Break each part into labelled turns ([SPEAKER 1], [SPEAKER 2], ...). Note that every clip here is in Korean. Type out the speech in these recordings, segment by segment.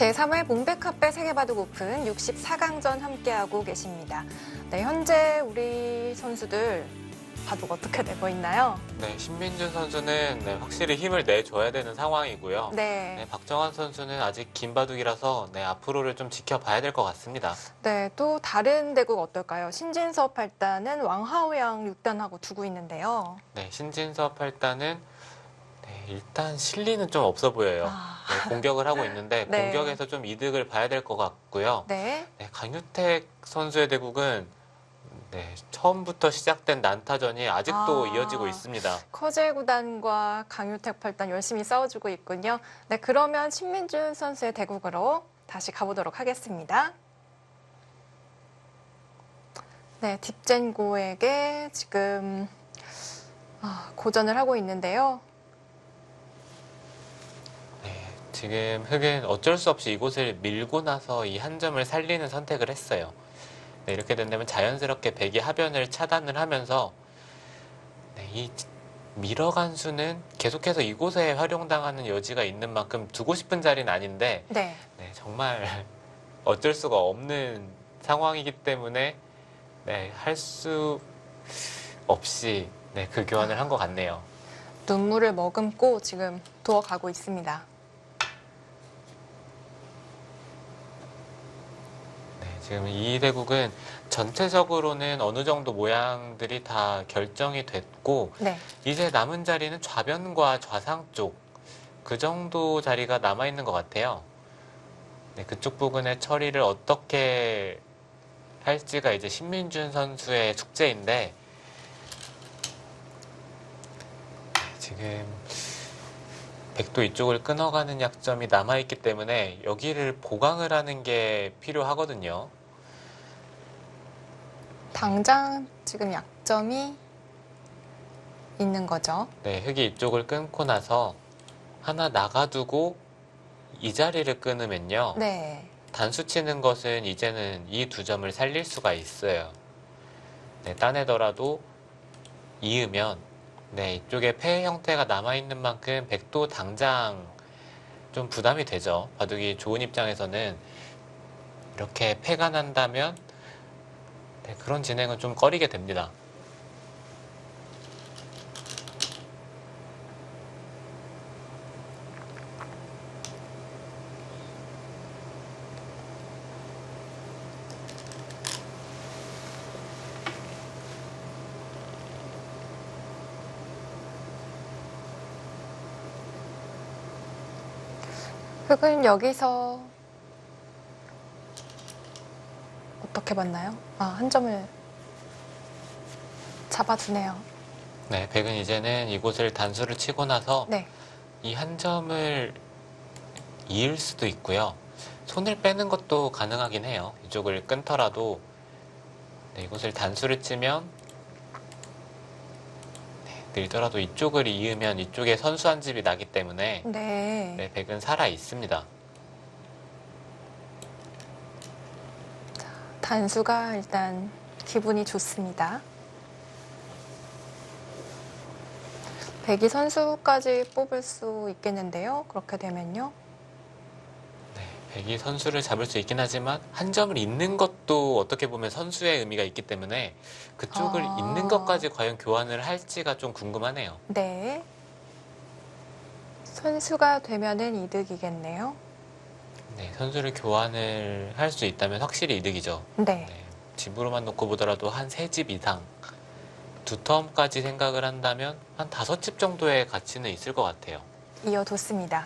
[SPEAKER 1] 제3회 문백카페 세계바둑 오픈 64강전 함께하고 계십니다. 네, 현재 우리 선수들 바둑 어떻게 되고 있나요?
[SPEAKER 2] 네, 신민준 선수는 확실히 힘을 내줘야 되는 상황이고요.
[SPEAKER 1] 네.
[SPEAKER 2] 박정환 선수는 아직 긴 바둑이라서 앞으로를 좀 지켜봐야 될 것 같습니다.
[SPEAKER 1] 네, 또 다른 대국 어떨까요? 신진섭 8단은 왕하오양 6단하고 두고 있는데요.
[SPEAKER 2] 네, 신진섭 8단은 일단 실리는 좀 없어 보여요. 공격을 하고 있는데
[SPEAKER 1] 네.
[SPEAKER 2] 공격에서 좀 이득을 봐야 될 것 같고요.
[SPEAKER 1] 네.
[SPEAKER 2] 강유택 선수의 대국은 처음부터 시작된 난타전이 아직도 이어지고 있습니다.
[SPEAKER 1] 커젤 구단과 강유택 8단 열심히 싸워주고 있군요. 네, 그러면 신민준 선수의 대국으로 다시 가보도록 하겠습니다. 네, 딥젠고에게 지금 고전을 하고 있는데요.
[SPEAKER 2] 지금 흑은 어쩔 수 없이 이곳을 밀고 나서 이 한 점을 살리는 선택을 했어요. 이렇게 된다면 자연스럽게 백이 하변을 차단을 하면서 이 밀어간 수는 계속해서 이곳에 활용당하는 여지가 있는 만큼 두고 싶은 자리는 아닌데 정말 어쩔 수가 없는 상황이기 때문에 할 수 없이 그 교환을 한 것 같네요.
[SPEAKER 1] 눈물을 머금고 지금 두어가고 있습니다.
[SPEAKER 2] 지금 이 대국은 전체적으로는 어느 정도 모양들이 다 결정이 됐고 이제 남은 자리는 좌변과 좌상 쪽 그 정도 자리가 남아있는 것 같아요. 그쪽 부분의 처리를 어떻게 할지가 이제 신민준 선수의 숙제인데 지금 백도 이쪽을 끊어가는 약점이 남아있기 때문에 여기를 보강을 하는 게 필요하거든요.
[SPEAKER 1] 당장 지금 약점이 있는 거죠.
[SPEAKER 2] 흑이 이쪽을 끊고 나서 하나 나가두고 이 자리를 끊으면요. 단수 치는 것은 이제는 이 두 점을 살릴 수가 있어요. 따내더라도 이으면 이쪽에 패 형태가 남아있는 만큼 백도 당장 좀 부담이 되죠. 바둑이 좋은 입장에서는 이렇게 패가 난다면 그런 진행은 좀 꺼리게 됩니다.
[SPEAKER 1] 흑은 여기서 어떻게 봤나요? 한 점을 잡아두네요.
[SPEAKER 2] 백은 이제는 이곳을 단수를 치고 나서 이 한 점을 이을 수도 있고요. 손을 빼는 것도 가능하긴 해요. 이쪽을 끊더라도 이곳을 단수를 치면 늘더라도 이쪽을 이으면 이쪽에 선수 한 집이 나기 때문에 백은 살아 있습니다.
[SPEAKER 1] 단수가 일단 기분이 좋습니다. 백이 선수까지 뽑을 수 있겠는데요. 그렇게 되면요.
[SPEAKER 2] 백이 선수를 잡을 수 있긴 하지만 한 점을 잇는 것도 어떻게 보면 선수의 의미가 있기 때문에 그쪽을 잇는 것까지 과연 교환을 할지가 좀 궁금하네요.
[SPEAKER 1] 선수가 되면은 이득이겠네요.
[SPEAKER 2] 선수를 교환을 할 수 있다면 확실히 이득이죠. 집으로만 놓고 보더라도 한 3집 이상, 2텀까지 생각을 한다면 한 5집 정도의 가치는 있을 것 같아요.
[SPEAKER 1] 이어뒀습니다.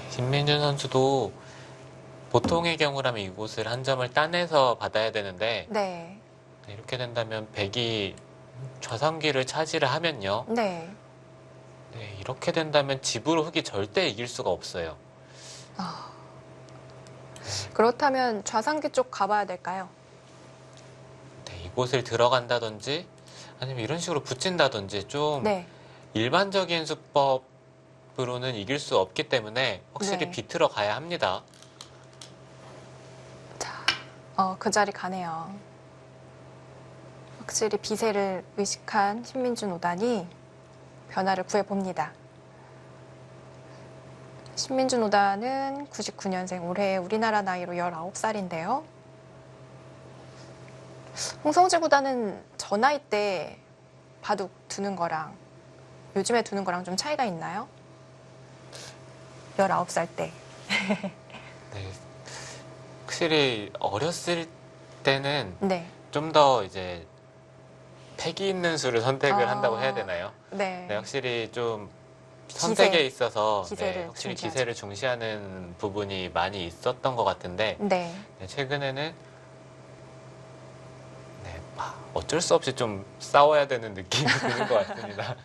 [SPEAKER 2] 신민준 선수도 보통의 경우라면 이곳을 한 점을 따내서 받아야 되는데 이렇게 된다면 백이 좌상귀를 차지를 하면요. 이렇게 된다면 집으로 흑이 절대 이길 수가 없어요.
[SPEAKER 1] 그렇다면 좌상귀 쪽 가봐야 될까요?
[SPEAKER 2] 이곳을 들어간다든지 아니면 이런 식으로 붙인다든지 좀 일반적인 수법으로는 이길 수 없기 때문에 확실히 비틀어 가야 합니다.
[SPEAKER 1] 그 자리 가네요. 확실히 비세를 의식한 신민준 5단이 변화를 구해봅니다. 신민준 5단은 99년생, 올해 우리나라 나이로 19살인데요. 홍성재 9단은 저 나이 때 바둑 두는 거랑 요즘에 두는 거랑 좀 차이가 있나요? 19살 때.
[SPEAKER 2] 네, 확실히 어렸을 때는
[SPEAKER 1] 네.
[SPEAKER 2] 좀 더 이제 패기 있는 수를 선택을
[SPEAKER 1] 아,
[SPEAKER 2] 한다고 해야 되나요?
[SPEAKER 1] 네.
[SPEAKER 2] 네, 확실히 좀 선택에 있어서
[SPEAKER 1] 기세를
[SPEAKER 2] 확실히
[SPEAKER 1] 중시하죠.
[SPEAKER 2] 기세를 중시하는 부분이 많이 있었던 것 같은데
[SPEAKER 1] 네.
[SPEAKER 2] 네, 최근에는 어쩔 수 없이 좀 싸워야 되는 느낌이 드는 것 같습니다.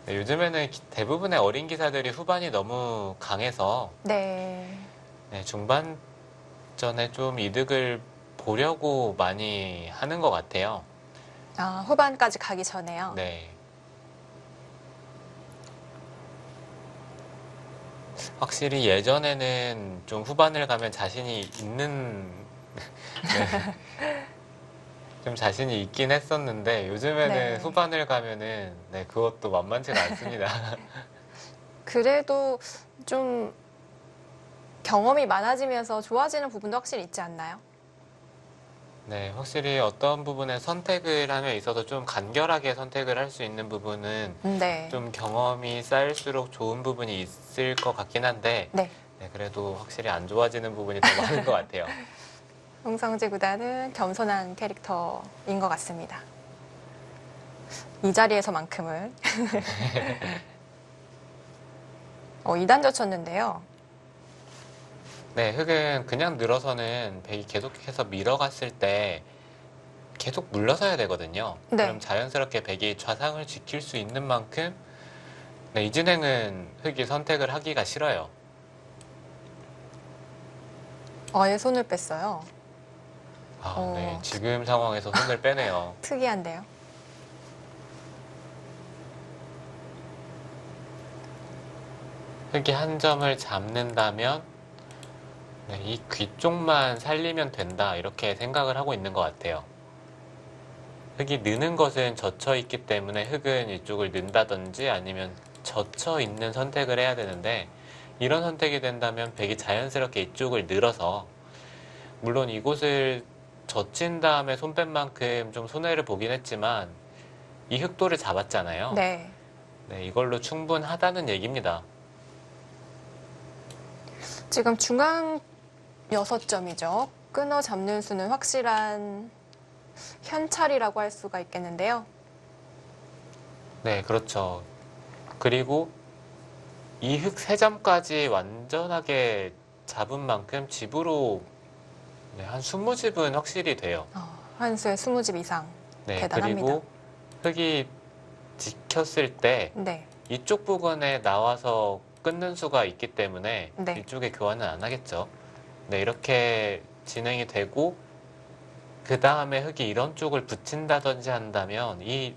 [SPEAKER 2] 네, 요즘에는 대부분의 어린 기사들이 후반이 너무 강해서
[SPEAKER 1] 네.
[SPEAKER 2] 네, 중반전에 좀 이득을 보려고 많이 하는 것 같아요.
[SPEAKER 1] 아, 후반까지 가기 전에요.
[SPEAKER 2] 네. 확실히 예전에는 좀 후반을 가면 자신이 있는, 네, 좀 자신이 있긴 했었는데 요즘에는
[SPEAKER 1] 네.
[SPEAKER 2] 후반을 가면은 네, 그것도 만만치가 않습니다.
[SPEAKER 1] 그래도 좀 경험이 많아지면서 좋아지는 부분도 확실히 있지 않나요?
[SPEAKER 2] 네, 확실히 어떤 부분에 선택을 함에 있어서 좀 간결하게 선택을 할 수 있는 부분은
[SPEAKER 1] 네.
[SPEAKER 2] 좀 경험이 쌓일수록 좋은 부분이 있을 것 같긴 한데
[SPEAKER 1] 네.
[SPEAKER 2] 네, 그래도 확실히 안 좋아지는 부분이 더 많은 것 같아요.
[SPEAKER 1] 홍성재 9단은 겸손한 캐릭터인 것 같습니다. 이 자리에서만큼은. 2단 젖혔는데요.
[SPEAKER 2] 네, 흙은 그냥 늘어서는 백이 계속해서 밀어갔을 때 계속 물러서야 되거든요.
[SPEAKER 1] 네.
[SPEAKER 2] 그럼 자연스럽게 백이 좌상을 지킬 수 있는 만큼 네, 이 진행은 흙이 선택을 하기가 싫어요.
[SPEAKER 1] 아예 손을 뺐어요.
[SPEAKER 2] 아, 네, 지금 상황에서 손을 빼네요.
[SPEAKER 1] 특이한데요.
[SPEAKER 2] 흙이 한 점을 잡는다면 네, 이 귀 쪽만 살리면 된다 이렇게 생각을 하고 있는 것 같아요. 흙이 느는 것은 젖혀 있기 때문에 흙은 이쪽을 는다든지 아니면 젖혀 있는 선택을 해야 되는데 이런 선택이 된다면 백이 자연스럽게 이쪽을 늘어서 물론 이곳을 젖힌 다음에 손 뺀 만큼 좀 손해를 보긴 했지만 이 흑도를 잡았잖아요.
[SPEAKER 1] 네.
[SPEAKER 2] 네, 이걸로 충분하다는 얘기입니다.
[SPEAKER 1] 지금 중앙 6점이죠. 끊어 잡는 수는 확실한 현찰이라고 할 수가 있겠는데요.
[SPEAKER 2] 네, 그렇죠. 그리고 이 흙 3점까지 완전하게 잡은 만큼 집으로 네, 한 20집은 확실히 돼요.
[SPEAKER 1] 한 수에 20집 이상.
[SPEAKER 2] 네,
[SPEAKER 1] 대단합니다.
[SPEAKER 2] 그리고 흙이 지켰을 때
[SPEAKER 1] 네.
[SPEAKER 2] 이쪽 부근에 나와서 끊는 수가 있기 때문에
[SPEAKER 1] 네.
[SPEAKER 2] 이쪽에 교환은 안 하겠죠. 네, 이렇게 진행이 되고 그 다음에 흙이 이런 쪽을 붙인다든지 한다면 이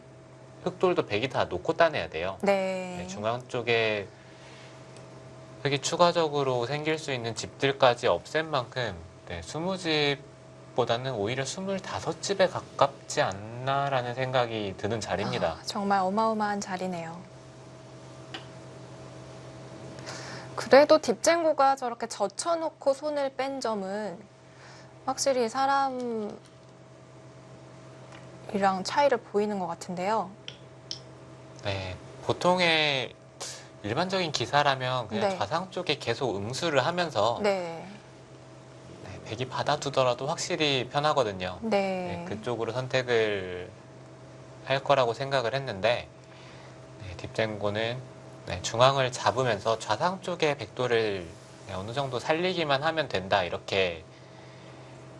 [SPEAKER 2] 흙돌도 백이 다 놓고 따내야 돼요.
[SPEAKER 1] 네.
[SPEAKER 2] 네, 중앙 쪽에 흙이 추가적으로 생길 수 있는 집들까지 없앤 만큼 네, 20집보다는 오히려 25집에 가깝지 않나라는 생각이 드는 자리입니다.
[SPEAKER 1] 정말 어마어마한 자리네요. 그래도 딥쟁고가 저렇게 젖혀놓고 손을 뺀 점은 확실히 사람이랑 차이를 보이는 것 같은데요.
[SPEAKER 2] 네, 보통의 일반적인 기사라면 그냥
[SPEAKER 1] 네.
[SPEAKER 2] 좌상 쪽에 계속 응수를 하면서
[SPEAKER 1] 네.
[SPEAKER 2] 네, 백이 받아두더라도 확실히 편하거든요.
[SPEAKER 1] 네.
[SPEAKER 2] 네, 그쪽으로 선택을 할 거라고 생각을 했는데 네, 딥쟁고는 네, 중앙을 잡으면서 좌상 쪽의 백도를 네, 어느 정도 살리기만 하면 된다 이렇게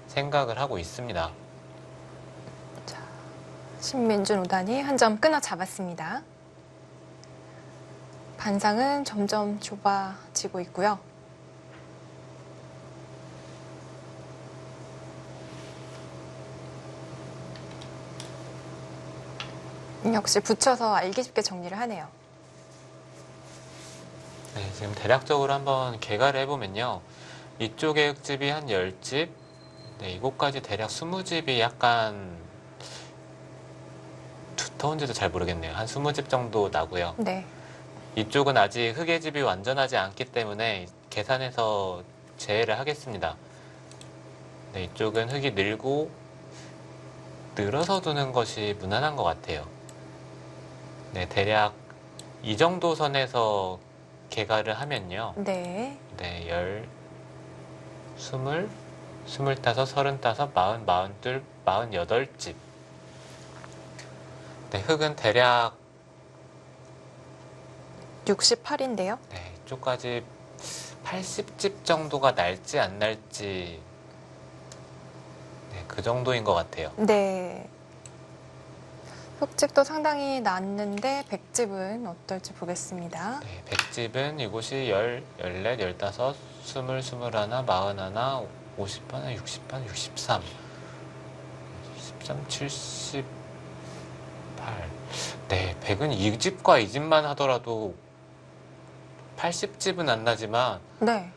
[SPEAKER 2] 생각을 하고 있습니다.
[SPEAKER 1] 신민준 5단이 한 점 끊어 잡았습니다. 반상은 점점 좁아지고 있고요. 역시 붙여서 알기 쉽게 정리를 하네요.
[SPEAKER 2] 네, 지금 대략적으로 한번 계가를 해보면요. 이쪽의 흙집이 한 10집, 네, 이곳까지 대략 20집이 약간 터온지도 잘 모르겠네요. 한 20집 정도 나고요.
[SPEAKER 1] 네.
[SPEAKER 2] 이쪽은 아직 흙의 집이 완전하지 않기 때문에 계산해서 제외를 하겠습니다. 네, 이쪽은 흙이 늘어서 두는 것이 무난한 것 같아요. 네, 대략 이 정도 선에서 개가를 하면요.
[SPEAKER 1] 네.
[SPEAKER 2] 네, 20, 25, 35, 40, 42, 48집. 네, 흙은 대략
[SPEAKER 1] 68인데요.
[SPEAKER 2] 네, 이쪽까지 80집 정도가 날지 안 날지 네, 그 정도인 것 같아요.
[SPEAKER 1] 네. 흙집도 상당히 낮는데 100집은 어떨지 보겠습니다.
[SPEAKER 2] 네, 100집은 이곳이 10, 14, 15, 20, 21, 41, 50반, 60반, 63, 63, 78. 네, 100은 이 집과 이 집만 하더라도 80집은 안 나지만
[SPEAKER 1] 네.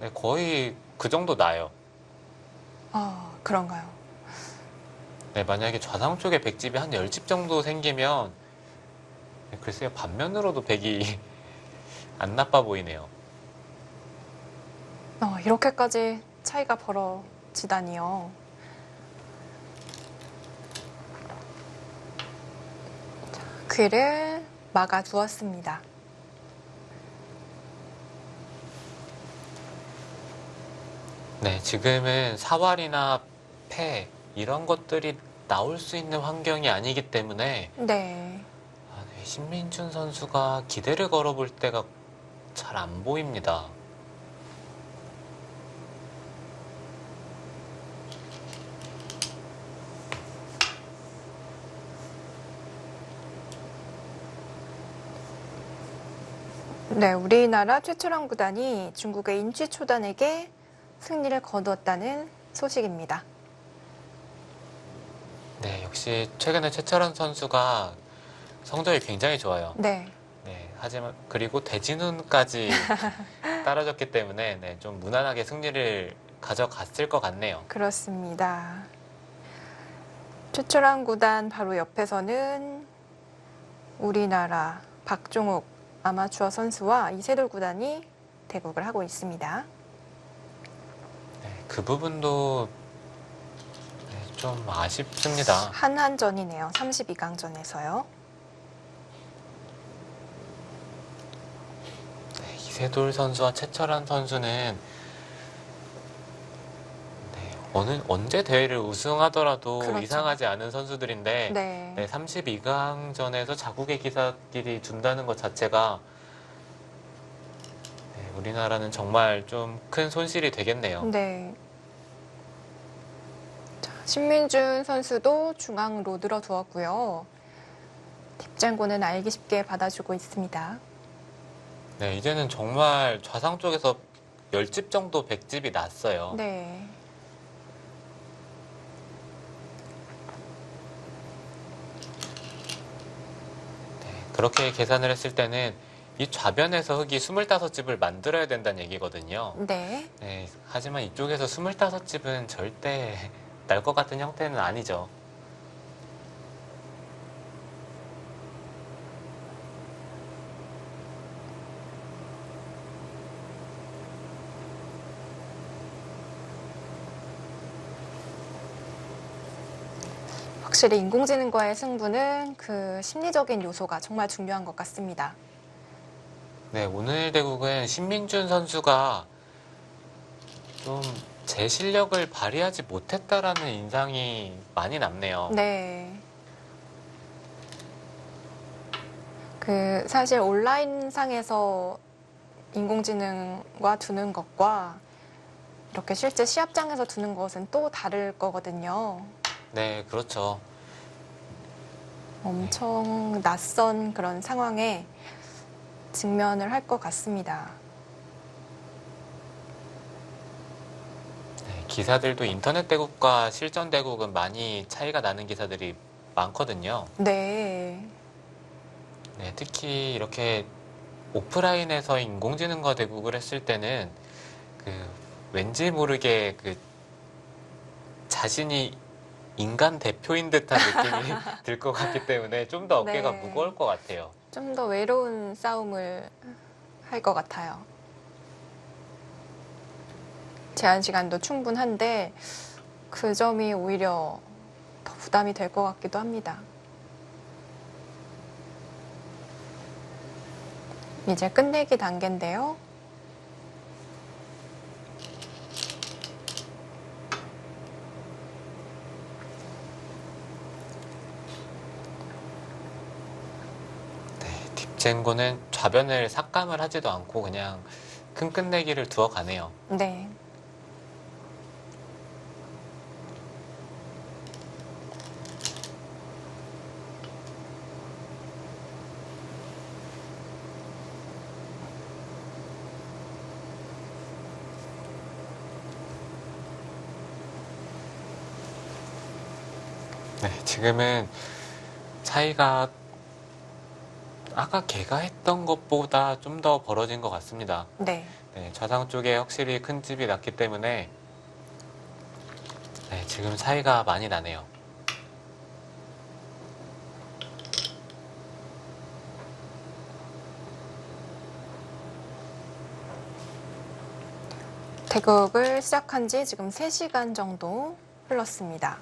[SPEAKER 2] 네, 거의 그 정도 나요.
[SPEAKER 1] 아, 그런가요?
[SPEAKER 2] 네, 만약에 좌상 쪽에 100집이 한 10집 정도 생기면 네, 글쎄요, 반면으로도 100이 안 나빠 보이네요.
[SPEAKER 1] 이렇게까지 차이가 벌어지다니요. 자, 귀를 막아 두었습니다.
[SPEAKER 2] 네, 지금은 사활이나 폐 이런 것들이 나올 수 있는 환경이 아니기 때문에
[SPEAKER 1] 네.
[SPEAKER 2] 네, 신민준 선수가 기대를 걸어볼 때가 잘 안 보입니다.
[SPEAKER 1] 네, 우리나라 최철원 구단이 중국의 인취초단에게 승리를 거두었다는 소식입니다.
[SPEAKER 2] 네, 역시 최근에 최철원 선수가 성적이 굉장히 좋아요.
[SPEAKER 1] 네.
[SPEAKER 2] 네, 하지만 그리고 대진훈까지 따라졌기 때문에 네, 좀 무난하게 승리를 가져갔을 것 같네요.
[SPEAKER 1] 그렇습니다. 최철원 구단 바로 옆에서는 우리나라 박종욱 아마추어 선수와 이세돌 구단이 대국을 하고 있습니다.
[SPEAKER 2] 네, 그 부분도 네, 좀 아쉽습니다.
[SPEAKER 1] 한한전이네요. 32강전에서요.
[SPEAKER 2] 네, 이세돌 선수와 최철한 선수는 언제 대회를 우승하더라도
[SPEAKER 1] 그렇죠.
[SPEAKER 2] 이상하지 않은 선수들인데
[SPEAKER 1] 네.
[SPEAKER 2] 네, 32강전에서 자국의 기사끼리 둔다는 것 자체가 네, 우리나라는 정말 좀 큰 손실이 되겠네요.
[SPEAKER 1] 네. 자, 신민준 선수도 중앙으로 늘어두었고요. 딥쟁고는 알기 쉽게 받아주고 있습니다.
[SPEAKER 2] 네, 이제는 정말 좌상 쪽에서 10집 정도 100집이 났어요.
[SPEAKER 1] 네.
[SPEAKER 2] 그렇게 계산을 했을 때는 이 좌변에서 흙이 25집을 만들어야 된다는 얘기거든요.
[SPEAKER 1] 네.
[SPEAKER 2] 네, 하지만 이쪽에서 25집은 절대 날 것 같은 형태는 아니죠.
[SPEAKER 1] 확실히 인공지능과의 승부는 그 심리적인 요소가 정말 중요한 것 같습니다.
[SPEAKER 2] 네, 오늘 대국은 신민준 선수가 좀 제 실력을 발휘하지 못했다라는 인상이 많이 남네요.
[SPEAKER 1] 네. 그 사실 온라인상에서 인공지능과 두는 것과 이렇게 실제 시합장에서 두는 것은 또 다를 거거든요.
[SPEAKER 2] 네, 그렇죠.
[SPEAKER 1] 엄청 낯선 그런 상황에 직면을 할 것 같습니다.
[SPEAKER 2] 네, 기사들도 인터넷 대국과 실전 대국은 많이 차이가 나는 기사들이 많거든요.
[SPEAKER 1] 네.
[SPEAKER 2] 네, 특히 이렇게 오프라인에서 인공지능과 대국을 했을 때는 그 왠지 모르게 그 자신이 인간 대표인 듯한 느낌이 들 것 같기 때문에 좀 더 어깨가
[SPEAKER 1] 네.
[SPEAKER 2] 무거울 것 같아요.
[SPEAKER 1] 좀 더 외로운 싸움을 할 것 같아요. 제한 시간도 충분한데 그 점이 오히려 더 부담이 될 것 같기도 합니다. 이제 끝내기 단계인데요.
[SPEAKER 2] 네, 딥젠고는 좌변을 삭감을 하지도 않고 그냥 큰 끝내기를 두어 가네요.
[SPEAKER 1] 네.
[SPEAKER 2] 네, 지금은 차이가 아까 걔가 했던 것보다 좀 더 벌어진 것 같습니다.
[SPEAKER 1] 네.
[SPEAKER 2] 네, 좌상 쪽에 확실히 큰 집이 났기 때문에 네, 지금 차이가 많이 나네요.
[SPEAKER 1] 대국을 시작한 지 지금 3시간 정도 흘렀습니다.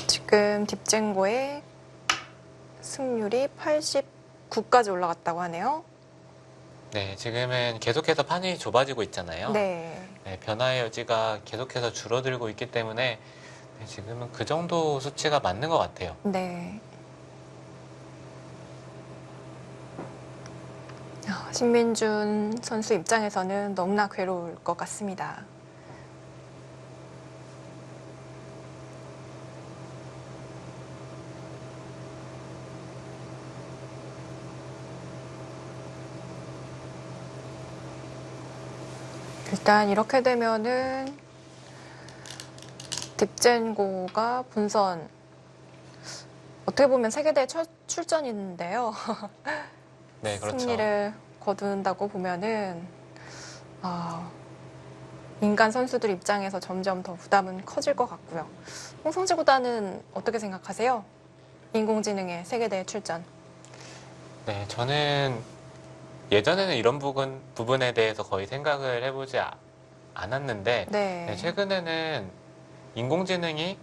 [SPEAKER 1] 지금 딥젠고의 승률이 89까지 올라갔다고 하네요.
[SPEAKER 2] 네, 지금은 계속해서 판이 좁아지고 있잖아요.
[SPEAKER 1] 네.
[SPEAKER 2] 네, 변화의 여지가 계속해서 줄어들고 있기 때문에 네, 지금은 그 정도 수치가 맞는 것 같아요.
[SPEAKER 1] 네. 신민준 선수 입장에서는 너무나 괴로울 것 같습니다. 일단 이렇게 되면은 딥젠고가 본선 어떻게 보면 세계대회 첫 출전인데요.
[SPEAKER 2] 네, 그렇죠.
[SPEAKER 1] 승리를 거둔다고 보면은 인간 선수들 입장에서 점점 더 부담은 커질 것 같고요. 홍성재 구단은 어떻게 생각하세요? 인공지능의 세계대회 출전.
[SPEAKER 2] 네, 저는 예전에는 이런 부분에 대해서 거의 생각을 해보지 않았는데
[SPEAKER 1] 네.
[SPEAKER 2] 네, 최근에는 인공지능이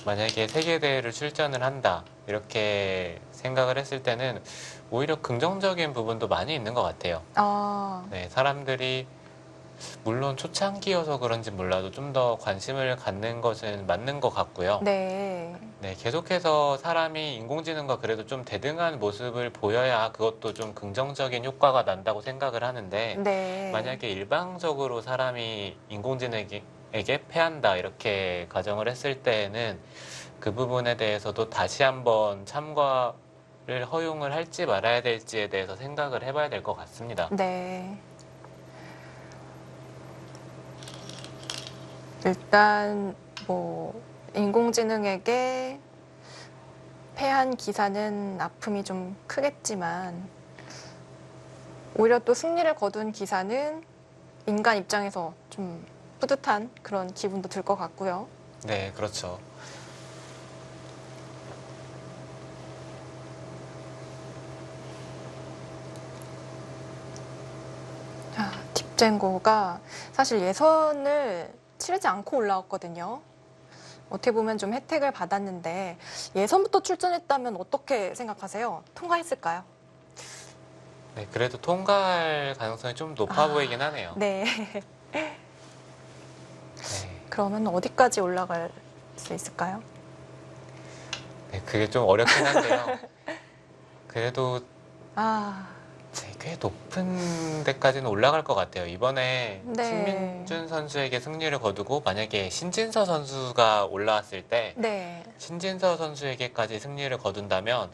[SPEAKER 2] 만약에 세계대회를 출전을 한다 이렇게 생각을 했을 때는 오히려 긍정적인 부분도 많이 있는 것 같아요. 네, 사람들이 물론 초창기여서 그런지 몰라도 좀 더 관심을 갖는 것은 맞는 것 같고요.
[SPEAKER 1] 네.
[SPEAKER 2] 네, 계속해서 사람이 인공지능과 그래도 좀 대등한 모습을 보여야 그것도 좀 긍정적인 효과가 난다고 생각을 하는데
[SPEAKER 1] 네.
[SPEAKER 2] 만약에 일방적으로 사람이 인공지능에게 패한다 이렇게 가정을 했을 때에는 그 부분에 대해서도 다시 한번 참가를 허용을 할지 말아야 될지에 대해서 생각을 해봐야 될 것 같습니다.
[SPEAKER 1] 네. 일단 뭐 인공지능에게 패한 기사는 아픔이 좀 크겠지만 오히려 또 승리를 거둔 기사는 인간 입장에서 좀 뿌듯한 그런 기분도 들 것 같고요.
[SPEAKER 2] 네, 그렇죠.
[SPEAKER 1] 딥젠고가 사실 예선을 치르지 않고 올라왔거든요. 어떻게 보면 좀 혜택을 받았는데 예선부터 출전했다면 어떻게 생각하세요? 통과했을까요?
[SPEAKER 2] 네, 그래도 통과할 가능성이 좀 높아 보이긴 하네요.
[SPEAKER 1] 네.
[SPEAKER 2] 네.
[SPEAKER 1] 그러면 어디까지 올라갈 수 있을까요?
[SPEAKER 2] 네, 그게 좀 어렵긴 한데요. 그래도 꽤 높은 데까지는 올라갈 것 같아요. 이번에
[SPEAKER 1] 네.
[SPEAKER 2] 신민준 선수에게 승리를 거두고 만약에 신진서 선수가 올라왔을 때
[SPEAKER 1] 네.
[SPEAKER 2] 신진서 선수에게까지 승리를 거둔다면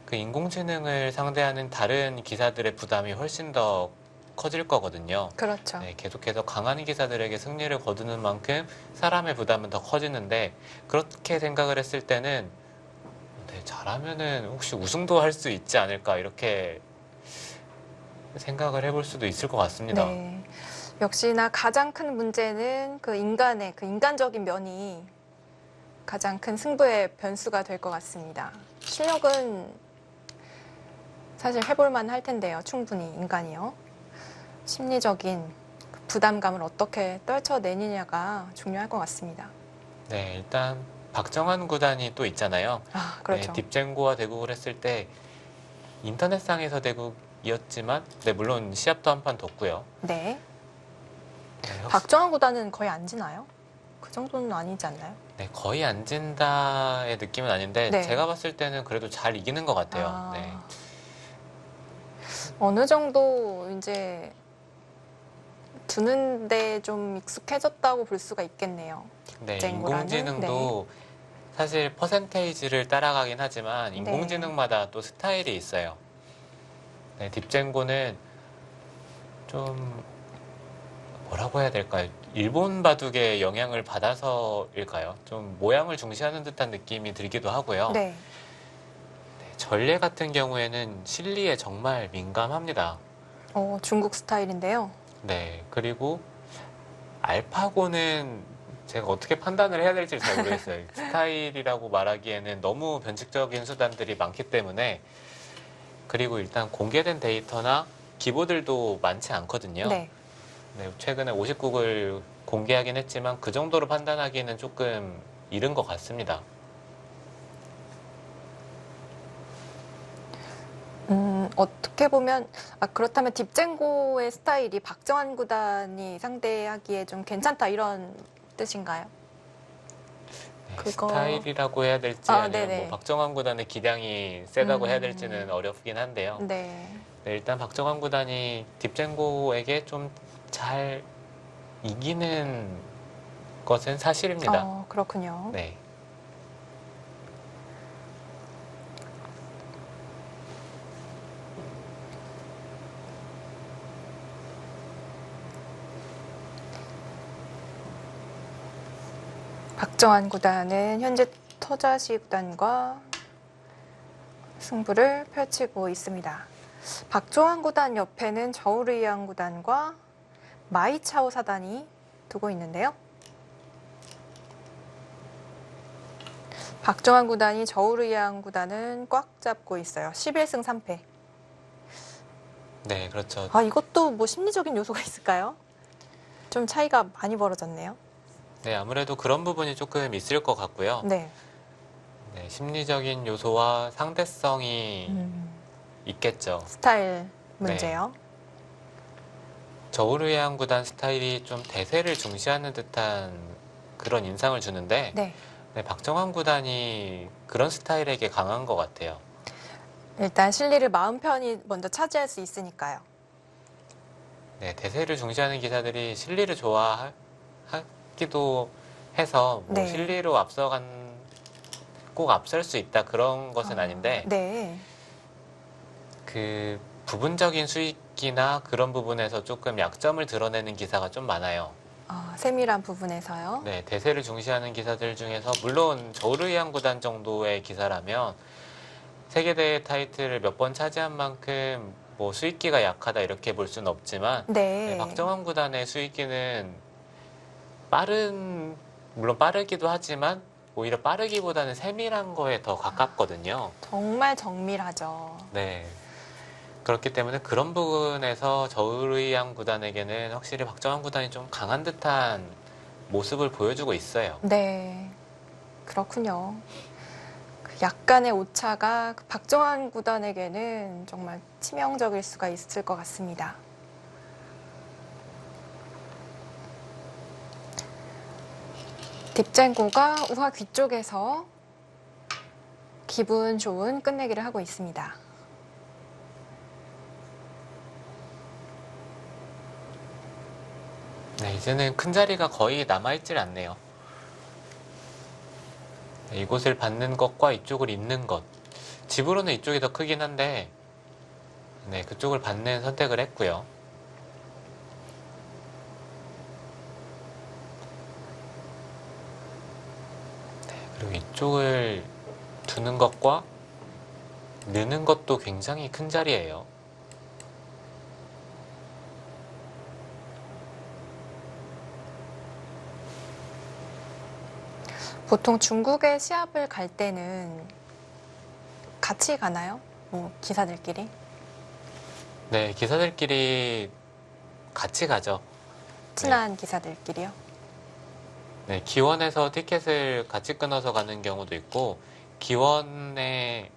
[SPEAKER 2] 그 인공지능을 상대하는 다른 기사들의 부담이 훨씬 더 커질 거거든요.
[SPEAKER 1] 그렇죠.
[SPEAKER 2] 네, 계속해서 강한 기사들에게 승리를 거두는 만큼 사람의 부담은 더 커지는데 그렇게 생각을 했을 때는 네, 잘하면은 혹시 우승도 할 수 있지 않을까 이렇게 생각을 해볼 수도 있을 것 같습니다.
[SPEAKER 1] 네. 역시나 가장 큰 문제는 그 인간의 그 인간적인 면이 가장 큰 승부의 변수가 될 것 같습니다. 실력은 사실 해볼만 할 텐데요. 충분히 인간이요. 심리적인 부담감을 어떻게 떨쳐내느냐가 중요할 것 같습니다.
[SPEAKER 2] 네, 일단 박정환 구단이 또 있잖아요.
[SPEAKER 1] 아, 그렇죠.
[SPEAKER 2] 네, 딥젠고와 대국을 했을 때 인터넷상에서 대국이었지만 네, 물론 시합도 한 판 뒀고요.
[SPEAKER 1] 네.
[SPEAKER 2] 네,
[SPEAKER 1] 박정환 구단은 거의 안 지나요? 그 정도는 아니지 않나요?
[SPEAKER 2] 네, 거의 안 진다의 느낌은 아닌데
[SPEAKER 1] 네.
[SPEAKER 2] 제가 봤을 때는 그래도 잘 이기는 것 같아요.
[SPEAKER 1] 아,
[SPEAKER 2] 네.
[SPEAKER 1] 어느 정도 이제 두는데 좀 익숙해졌다고 볼 수가 있겠네요.
[SPEAKER 2] 네,
[SPEAKER 1] 딥젠고라는,
[SPEAKER 2] 인공지능도 사실 퍼센테이지를 따라가긴 하지만
[SPEAKER 1] 네.
[SPEAKER 2] 인공지능마다 또 스타일이 있어요. 네, 딥젠고는 좀 뭐라고 해야 될까요? 일본 바둑의 영향을 받아서일까요? 좀 모양을 중시하는 듯한 느낌이 들기도 하고요.
[SPEAKER 1] 네.
[SPEAKER 2] 네, 전례 같은 경우에는 실리에 정말 민감합니다.
[SPEAKER 1] 중국 스타일인데요.
[SPEAKER 2] 네, 그리고 알파고는 제가 어떻게 판단을 해야 될지 잘 모르겠어요. 스타일이라고 말하기에는 너무 변칙적인 수단들이 많기 때문에 그리고 일단 공개된 데이터나 기보들도 많지 않거든요.
[SPEAKER 1] 네.
[SPEAKER 2] 네, 최근에 50국을 공개하긴 했지만 그 정도로 판단하기는 조금 이른 것 같습니다.
[SPEAKER 1] 어떻게 보면 그렇다면 딥젠고의 스타일이 박정환 구단이 상대하기에 좀 괜찮다 이런 뜻인가요?
[SPEAKER 2] 네,
[SPEAKER 1] 그거-
[SPEAKER 2] 스타일이라고 해야 될지
[SPEAKER 1] 아,
[SPEAKER 2] 아니면
[SPEAKER 1] 네네.
[SPEAKER 2] 뭐 박정환 구단의 기량이 세다고 해야 될지는 어렵긴 한데요.
[SPEAKER 1] 네.
[SPEAKER 2] 네, 일단 박정환 구단이 딥젠고에게 좀 잘 이기는 것은 사실입니다.
[SPEAKER 1] 그렇군요.
[SPEAKER 2] 네.
[SPEAKER 1] 박정환 구단은 현재 토자시 구단과 승부를 펼치고 있습니다. 박정환 구단 옆에는 저우르이안 구단과 마이차오 사단이 두고 있는데요. 박정환 구단이 저우르이안 구단은 꽉 잡고 있어요. 11승 3패.
[SPEAKER 2] 네, 그렇죠.
[SPEAKER 1] 이것도 뭐 심리적인 요소가 있을까요? 좀 차이가 많이 벌어졌네요.
[SPEAKER 2] 네, 아무래도 그런 부분이 조금 있을 것 같고요.
[SPEAKER 1] 네.
[SPEAKER 2] 네, 심리적인 요소와 상대성이 있겠죠.
[SPEAKER 1] 스타일 문제요.
[SPEAKER 2] 저우르양 구단 스타일이 좀 대세를 중시하는 듯한 그런 인상을 주는데
[SPEAKER 1] 네.
[SPEAKER 2] 네, 박정환 구단이 그런 스타일에게 강한 것 같아요.
[SPEAKER 1] 일단 실리를 마음 편히 먼저 차지할 수 있으니까요.
[SPEAKER 2] 네, 대세를 중시하는 기사들이 실리를 좋아하기도 해서 뭐
[SPEAKER 1] 네.
[SPEAKER 2] 실리로 꼭 앞설 수 있다 그런 것은 아닌데
[SPEAKER 1] 네.
[SPEAKER 2] 그 부분적인 수익이나 그런 부분에서 조금 약점을 드러내는 기사가 좀 많아요.
[SPEAKER 1] 세밀한 부분에서요.
[SPEAKER 2] 네, 대세를 중시하는 기사들 중에서 물론 저우르이안 구단 정도의 기사라면 세계대회 타이틀을 몇 번 차지한 만큼 뭐 수익기가 약하다 이렇게 볼 수는 없지만
[SPEAKER 1] 네.
[SPEAKER 2] 네, 박정환 구단의 수익기는 물론 빠르기도 하지만 오히려 빠르기보다는 세밀한 거에 더 가깝거든요.
[SPEAKER 1] 정말 정밀하죠.
[SPEAKER 2] 네. 그렇기 때문에 그런 부분에서 저우르이안 구단에게는 확실히 박정환 구단이 좀 강한 듯한 모습을 보여주고 있어요.
[SPEAKER 1] 네. 그렇군요. 그 약간의 오차가 그 박정환 구단에게는 정말 치명적일 수가 있을 것 같습니다. 딥젠고가 우하 귀 쪽에서 기분 좋은 끝내기를 하고 있습니다.
[SPEAKER 2] 네, 이제는 큰 자리가 거의 남아있질 않네요. 네, 이곳을 받는 것과 이쪽을 잇는 것. 집으로는 이쪽이 더 크긴 한데, 네, 그쪽을 받는 선택을 했고요. 그리고 이쪽을 두는 것과 느는 것도 굉장히 큰 자리예요.
[SPEAKER 1] 보통 중국에 시합을 갈 때는 같이 가나요? 뭐 기사들끼리?
[SPEAKER 2] 네, 기사들끼리 같이 가죠.
[SPEAKER 1] 친한 기사들끼리요?
[SPEAKER 2] 네, 기원에서 티켓을 같이 끊어서 가는 경우도 있고, 기원에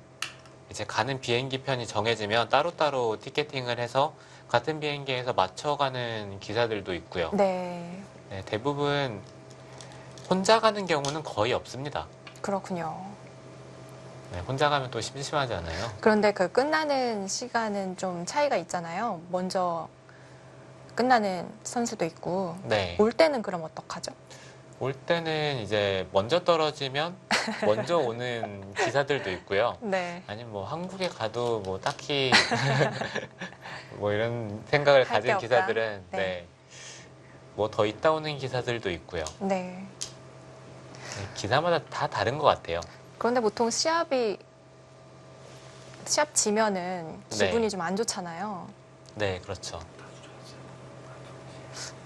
[SPEAKER 2] 이제 가는 비행기 편이 정해지면 따로따로 티켓팅을 해서 같은 비행기에서 맞춰가는 기사들도 있고요.
[SPEAKER 1] 네,
[SPEAKER 2] 네, 대부분 혼자 가는 경우는 거의 없습니다.
[SPEAKER 1] 그렇군요.
[SPEAKER 2] 네, 혼자 가면 또 심심하지 않아요?
[SPEAKER 1] 그런데 그 끝나는 시간은 좀 차이가 있잖아요. 먼저 끝나는 선수도 있고.
[SPEAKER 2] 네.
[SPEAKER 1] 올 때는 그럼 어떡하죠?
[SPEAKER 2] 올 때는 이제 먼저 떨어지면 먼저 오는 기사들도 있고요.
[SPEAKER 1] 네.
[SPEAKER 2] 아니면 뭐 한국에 가도 뭐 딱히 뭐 이런 생각을
[SPEAKER 1] 할게
[SPEAKER 2] 가진
[SPEAKER 1] 없다.
[SPEAKER 2] 기사들은
[SPEAKER 1] 네.
[SPEAKER 2] 네. 뭐 더 있다 오는 기사들도 있고요.
[SPEAKER 1] 네.
[SPEAKER 2] 네, 기사마다 다 다른 것 같아요.
[SPEAKER 1] 그런데 보통 시합 지면은 기분이
[SPEAKER 2] 네.
[SPEAKER 1] 좀 안 좋잖아요.
[SPEAKER 2] 네, 그렇죠.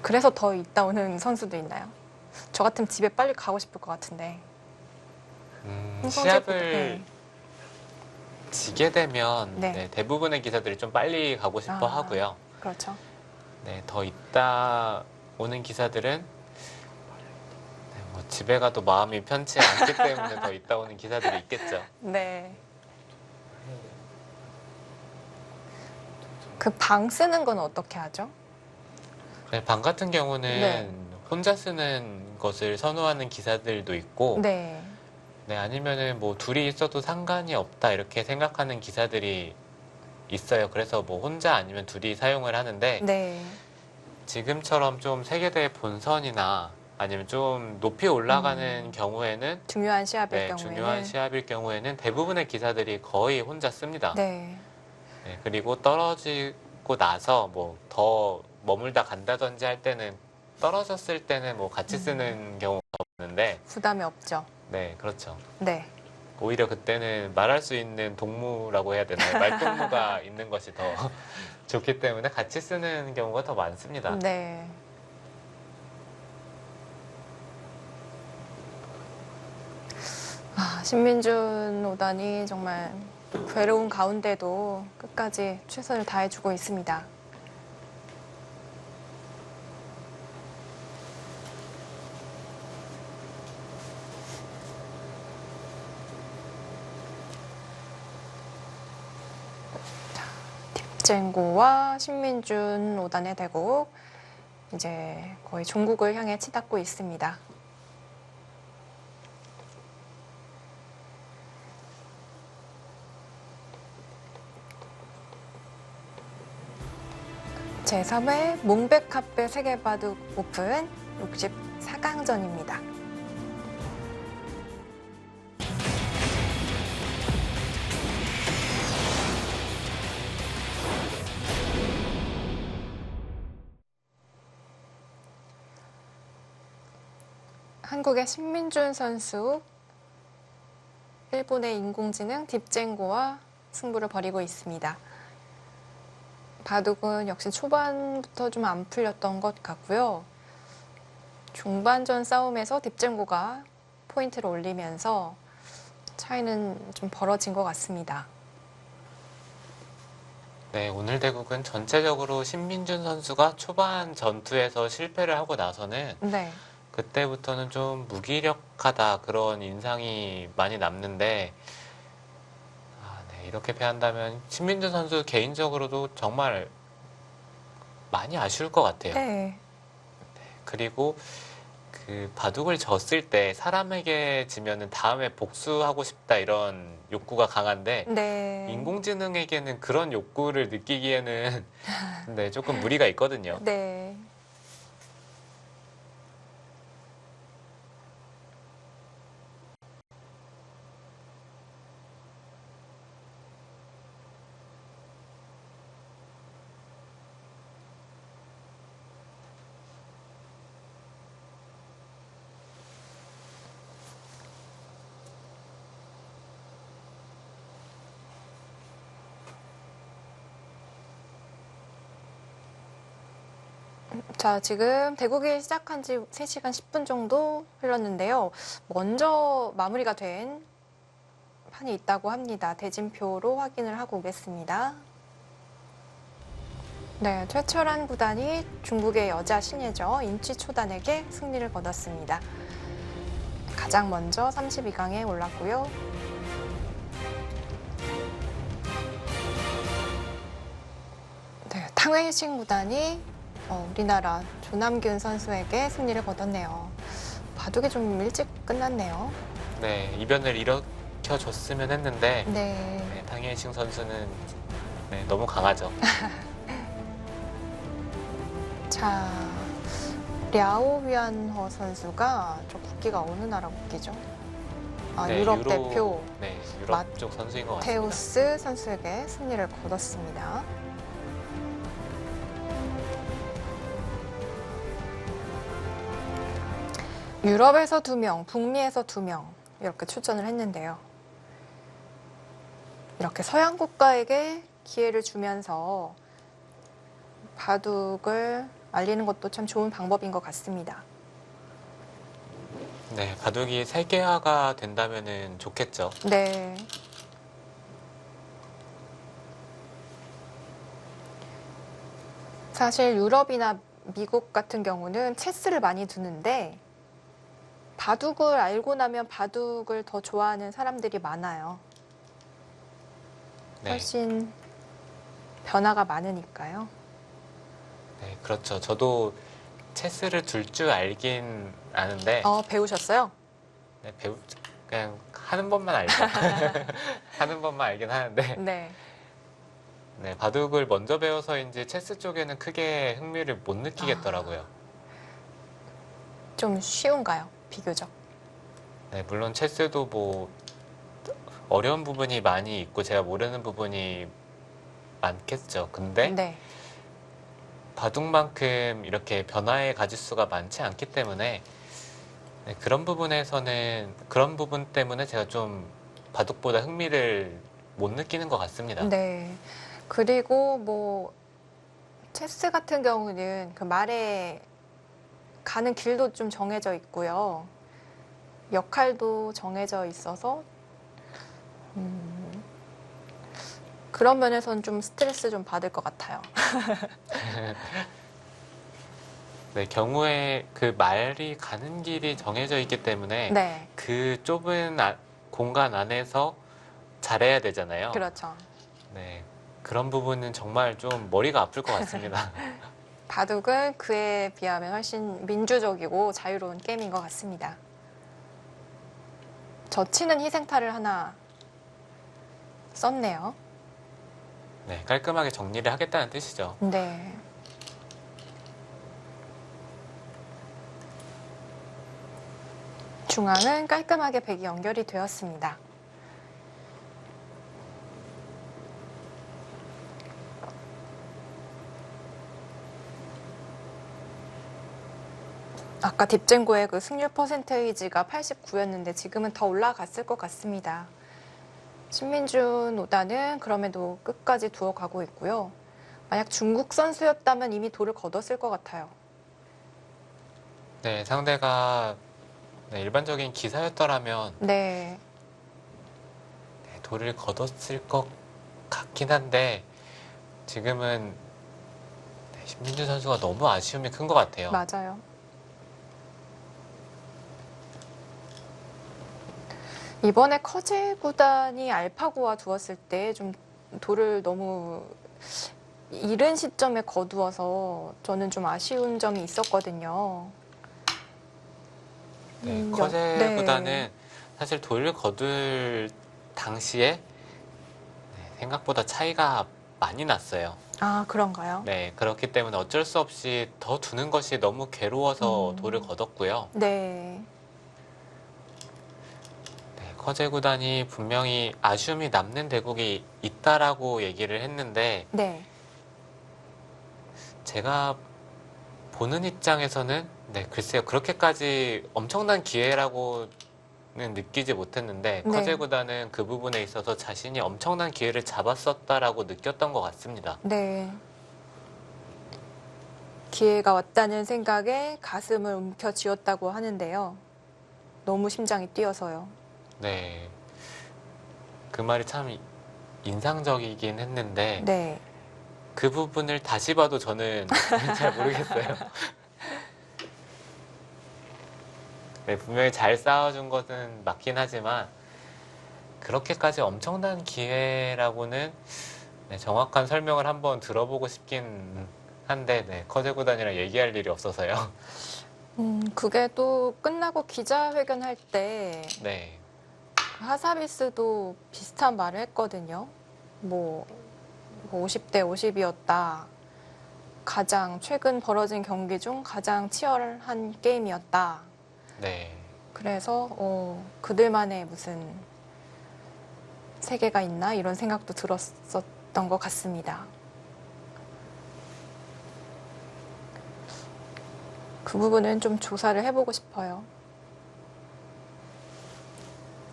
[SPEAKER 1] 그래서 더 있다 오는 선수도 있나요? 저 같으면 집에 빨리 가고 싶을 것 같은데.
[SPEAKER 2] 시합을
[SPEAKER 1] 네.
[SPEAKER 2] 지게 되면
[SPEAKER 1] 네.
[SPEAKER 2] 네, 대부분의 기사들이 좀 빨리 가고 싶어
[SPEAKER 1] 아.
[SPEAKER 2] 하고요.
[SPEAKER 1] 그렇죠.
[SPEAKER 2] 네, 더 있다 오는 기사들은 네, 뭐 집에 가도 마음이 편치 않기 때문에 더 있다 오는 기사들이 있겠죠.
[SPEAKER 1] 네. 그 방 쓰는 건 어떻게 하죠?
[SPEAKER 2] 네, 방 같은 경우는
[SPEAKER 1] 네.
[SPEAKER 2] 혼자 쓰는 것을 선호하는 기사들도 있고,
[SPEAKER 1] 네.
[SPEAKER 2] 네, 아니면은 뭐 둘이 있어도 상관이 없다 이렇게 생각하는 기사들이 있어요. 그래서 뭐 혼자 아니면 둘이 사용을 하는데,
[SPEAKER 1] 네.
[SPEAKER 2] 지금처럼 좀 세계대회 본선이나 아니면 좀 높이 올라가는 경우에는
[SPEAKER 1] 중요한 시합일
[SPEAKER 2] 네, 중요한
[SPEAKER 1] 경우에는
[SPEAKER 2] 시합일 경우에는 대부분의 기사들이 거의 혼자 씁니다.
[SPEAKER 1] 네.
[SPEAKER 2] 네, 그리고 떨어지고 나서 뭐 더 머물다 간다든지 할 때는 떨어졌을 때는 뭐 같이 쓰는 경우가 없는데,
[SPEAKER 1] 부담이 없죠.
[SPEAKER 2] 네, 그렇죠.
[SPEAKER 1] 네.
[SPEAKER 2] 오히려 그때는 말할 수 있는 동무라고 해야 되나요? 말동무가 있는 것이 더 좋기 때문에 같이 쓰는 경우가 더 많습니다.
[SPEAKER 1] 네. 아, 신민준 오단이 정말 괴로운 가운데도 끝까지 최선을 다해주고 있습니다. 딥젠고와 신민준 오단의 대국 이제 거의 종국을 향해 치닫고 있습니다. 제3회 몽백카페 세계바둑 오픈 64강전입니다. 한국의 신민준 선수, 일본의 인공지능 딥젠고와 승부를 벌이고 있습니다. 바둑은 역시 초반부터 좀 안 풀렸던 것 같고요. 중반전 싸움에서 딥젠고가 포인트를 올리면서 차이는 좀 벌어진 것 같습니다.
[SPEAKER 2] 네, 오늘 대국은 전체적으로 신민준 선수가 초반 전투에서 실패를 하고 나서는
[SPEAKER 1] 네,
[SPEAKER 2] 그때부터는 좀 무기력하다 그런 인상이 많이 남는데 네, 이렇게 패한다면 신민준 선수 개인적으로도 정말 많이 아쉬울 것 같아요.
[SPEAKER 1] 네,
[SPEAKER 2] 그리고 그 바둑을 졌을 때 사람에게 지면은 다음에 복수하고 싶다 이런 욕구가 강한데
[SPEAKER 1] 네,
[SPEAKER 2] 인공지능에게는 그런 욕구를 느끼기에는 네, 조금 무리가 있거든요.
[SPEAKER 1] 네. 자, 지금 대국이 시작한 지 3시간 10분 정도 흘렀는데요. 먼저 마무리가 된 판이 있다고 합니다. 대진표로 확인을 하고 오겠습니다. 네, 최철한 구단이 중국의 여자 신예죠. 임치초단에게 승리를 거뒀습니다. 가장 먼저 32강에 올랐고요. 네, 탕웨이싱 구단이 우리나라 조남균 선수에게 승리를 거뒀네요. 바둑이 좀 일찍 끝났네요.
[SPEAKER 2] 네, 이변을 일으켜줬으면 했는데
[SPEAKER 1] 네.
[SPEAKER 2] 네, 탕예싱 선수는 네, 너무 강하죠.
[SPEAKER 1] 자, 랴오위안허 선수가 저 국기가 어느 나라 국기죠? 아,
[SPEAKER 2] 네,
[SPEAKER 1] 유럽 대표
[SPEAKER 2] 네, 유럽 쪽 선수인 것 같습니다.
[SPEAKER 1] 테우스 선수에게 승리를 거뒀습니다. 유럽에서 2명, 북미에서 2명 이렇게 출전을 했는데요. 이렇게 서양 국가에게 기회를 주면서 바둑을 알리는 것도 참 좋은 방법인 것 같습니다.
[SPEAKER 2] 네, 바둑이 세계화가 된다면은 좋겠죠.
[SPEAKER 1] 네. 사실 유럽이나 미국 같은 경우는 체스를 많이 두는데 바둑을 알고 나면 바둑을 더 좋아하는 사람들이 많아요.
[SPEAKER 2] 네,
[SPEAKER 1] 훨씬 변화가 많으니까요.
[SPEAKER 2] 네, 그렇죠. 저도 체스를 둘 줄 알긴 아는데
[SPEAKER 1] 배우셨어요?
[SPEAKER 2] 네, 그냥 하는 법만 알죠. 하는 법만 알긴 하는데
[SPEAKER 1] 네.
[SPEAKER 2] 네, 바둑을 먼저 배워서인지 체스 쪽에는 크게 흥미를 못 느끼겠더라고요.
[SPEAKER 1] 좀 쉬운가요? 비교적.
[SPEAKER 2] 네, 물론 체스도 뭐 어려운 부분이 많이 있고 제가 모르는 부분이 많겠죠. 근데
[SPEAKER 1] 네.
[SPEAKER 2] 바둑만큼 이렇게 변화의 가짓수가 많지 않기 때문에 네, 그런 부분 때문에 제가 좀 바둑보다 흥미를 못 느끼는 것 같습니다.
[SPEAKER 1] 네. 그리고 뭐 체스 같은 경우는 그 말에 가는 길도 좀 정해져 있고요. 역할도 정해져 있어서 그런 면에서는 좀 스트레스 좀 받을 것 같아요.
[SPEAKER 2] 네, 경우에 그 말이 가는 길이 정해져 있기 때문에
[SPEAKER 1] 네.
[SPEAKER 2] 그 좁은 공간 안에서 잘해야 되잖아요.
[SPEAKER 1] 그렇죠.
[SPEAKER 2] 네, 그런 부분은 정말 좀 머리가 아플 것 같습니다.
[SPEAKER 1] 바둑은 그에 비하면 훨씬 민주적이고 자유로운 게임인 것 같습니다. 젖히는 희생타를 하나 썼네요.
[SPEAKER 2] 네, 깔끔하게 정리를 하겠다는 뜻이죠.
[SPEAKER 1] 네. 중앙은 깔끔하게 백이 연결이 되었습니다. 아까 딥젠고의 그 승률 퍼센테이지가 89였는데 지금은 더 올라갔을 것 같습니다. 신민준 오다는 그럼에도 끝까지 두어가고 있고요. 만약 중국 선수였다면 이미 돌을 거뒀을 것 같아요.
[SPEAKER 2] 네, 상대가 네, 일반적인 기사였더라면
[SPEAKER 1] 네.
[SPEAKER 2] 네, 돌을 거뒀을 것 같긴 한데 지금은 네, 신민준 선수가 너무 아쉬움이 큰 것 같아요.
[SPEAKER 1] 맞아요. 이번에 커제 구단이 알파고와 두었을 때 좀 돌을 너무 이른 시점에 거두어서 저는 좀 아쉬운 점이 있었거든요.
[SPEAKER 2] 네, 커제보다는
[SPEAKER 1] 네.
[SPEAKER 2] 사실 돌을 거둘 당시에 네, 생각보다 차이가 많이 났어요.
[SPEAKER 1] 아, 그런가요?
[SPEAKER 2] 네, 그렇기 때문에 어쩔 수 없이 더 두는 것이 너무 괴로워서 돌을 거뒀고요.
[SPEAKER 1] 네.
[SPEAKER 2] 네, 커제 구단이 분명히 아쉬움이 남는 대국이 있다라고 얘기를 했는데
[SPEAKER 1] 네.
[SPEAKER 2] 제가 보는 입장에서는 네, 글쎄요. 그렇게까지 엄청난 기회라고는 느끼지 못했는데
[SPEAKER 1] 네.
[SPEAKER 2] 커제 구단은 그 부분에 있어서 자신이 엄청난 기회를 잡았었다라고 느꼈던 것 같습니다.
[SPEAKER 1] 네. 기회가 왔다는 생각에 가슴을 움켜쥐었다고 하는데요. 너무 심장이 뛰어서요.
[SPEAKER 2] 네. 그 말이 참 인상적이긴 했는데
[SPEAKER 1] 네.
[SPEAKER 2] 그 부분을 다시 봐도 저는 잘 모르겠어요. 네, 분명히 잘 쌓아준 것은 맞긴 하지만 그렇게까지 엄청난 기회라고는 네, 정확한 설명을 한번 들어보고 싶긴 한데 네, 커제 구단이랑 얘기할 일이 없어서요.
[SPEAKER 1] 그게 또 끝나고 기자회견할 때
[SPEAKER 2] 네,
[SPEAKER 1] 하사비스도 비슷한 말을 했거든요. 뭐 50대 50이었다. 가장 최근 벌어진 경기 중 가장 치열한 게임이었다.
[SPEAKER 2] 네,
[SPEAKER 1] 그래서 그들만의 무슨 세계가 있나 이런 생각도 들었었던 것 같습니다. 그 부분은 좀 조사를 해보고 싶어요.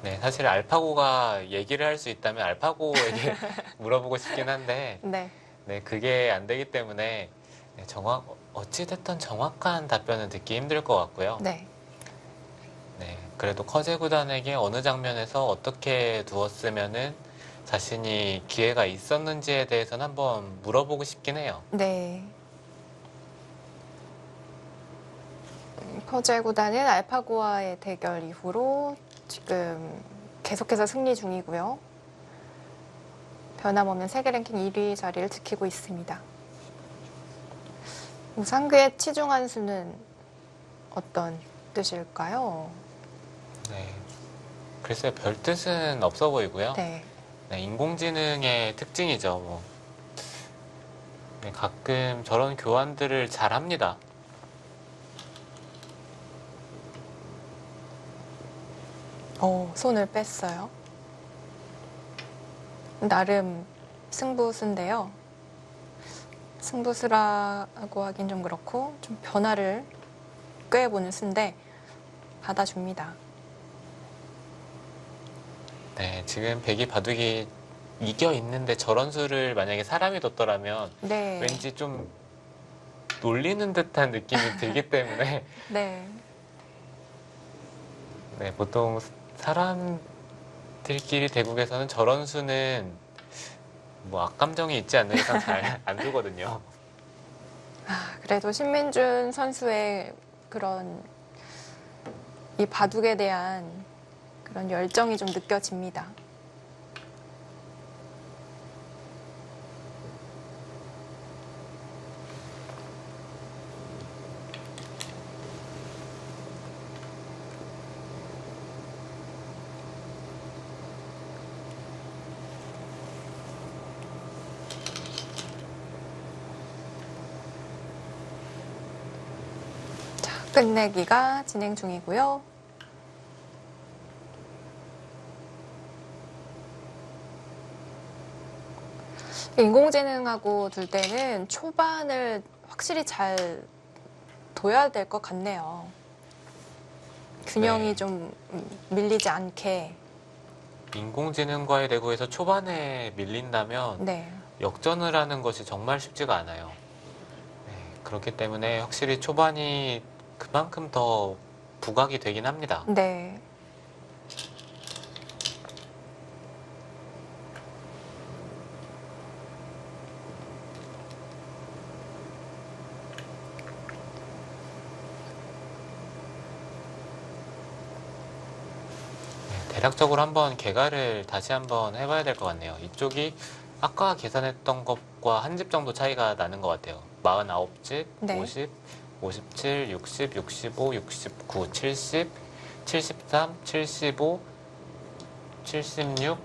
[SPEAKER 2] 네, 사실 알파고가 얘기를 할 수 있다면 알파고에게 물어보고 싶긴 한데
[SPEAKER 1] 네,
[SPEAKER 2] 네, 그게 안 되기 때문에 네, 어찌됐든 정확한 답변은 듣기 힘들 것 같고요.
[SPEAKER 1] 네,
[SPEAKER 2] 네, 그래도 커제 구단에게 어느 장면에서 어떻게 두었으면은 자신이 기회가 있었는지에 대해서는 한번 물어보고 싶긴 해요.
[SPEAKER 1] 네. 퍼즐 구단은 알파고와의 대결 이후로 지금 계속해서 승리 중이고요. 변함없는 세계 랭킹 1위 자리를 지키고 있습니다. 우상그의 치중한 수는 어떤 뜻일까요?
[SPEAKER 2] 네, 글쎄요, 별 뜻은 없어 보이고요.
[SPEAKER 1] 네,
[SPEAKER 2] 네, 인공지능의 특징이죠. 뭐. 네, 가끔 저런 교환들을 잘 합니다.
[SPEAKER 1] 손을 뺐어요. 나름 승부수인데요. 승부수라고 하긴 좀 그렇고 좀 변화를 꾀해보는 수인데 받아줍니다.
[SPEAKER 2] 네, 지금 백이 바둑이 이겨 있는데 저런 수를 만약에 사람이 뒀더라면
[SPEAKER 1] 네,
[SPEAKER 2] 왠지 좀 놀리는 듯한 느낌이 들기 때문에
[SPEAKER 1] 네,
[SPEAKER 2] 네, 보통 사람들끼리 대국에서는 저런 수는 뭐 악감정이 있지 않는 이상 잘 안 두거든요.
[SPEAKER 1] 그래도 신민준 선수의 그런 이 바둑에 대한 그런 열정이 좀 느껴집니다. 자, 끝내기가 진행 중이고요. 인공지능하고 둘 때는 초반을 확실히 잘 둬야 될 것 같네요. 균형이
[SPEAKER 2] 네.
[SPEAKER 1] 좀 밀리지 않게.
[SPEAKER 2] 인공지능과의 대구에서 초반에 밀린다면
[SPEAKER 1] 네,
[SPEAKER 2] 역전을 하는 것이 정말 쉽지가 않아요. 네, 그렇기 때문에 확실히 초반이 그만큼 더 부각이 되긴 합니다.
[SPEAKER 1] 네.
[SPEAKER 2] 대략적으로 한번 계산을 다시 한번 해봐야 될 것 같네요. 이쪽이 아까 계산했던 것과 한 집 정도 차이가 나는 것 같아요. 49집,
[SPEAKER 1] 네.
[SPEAKER 2] 50, 57, 60, 65, 69, 70, 73, 75, 76,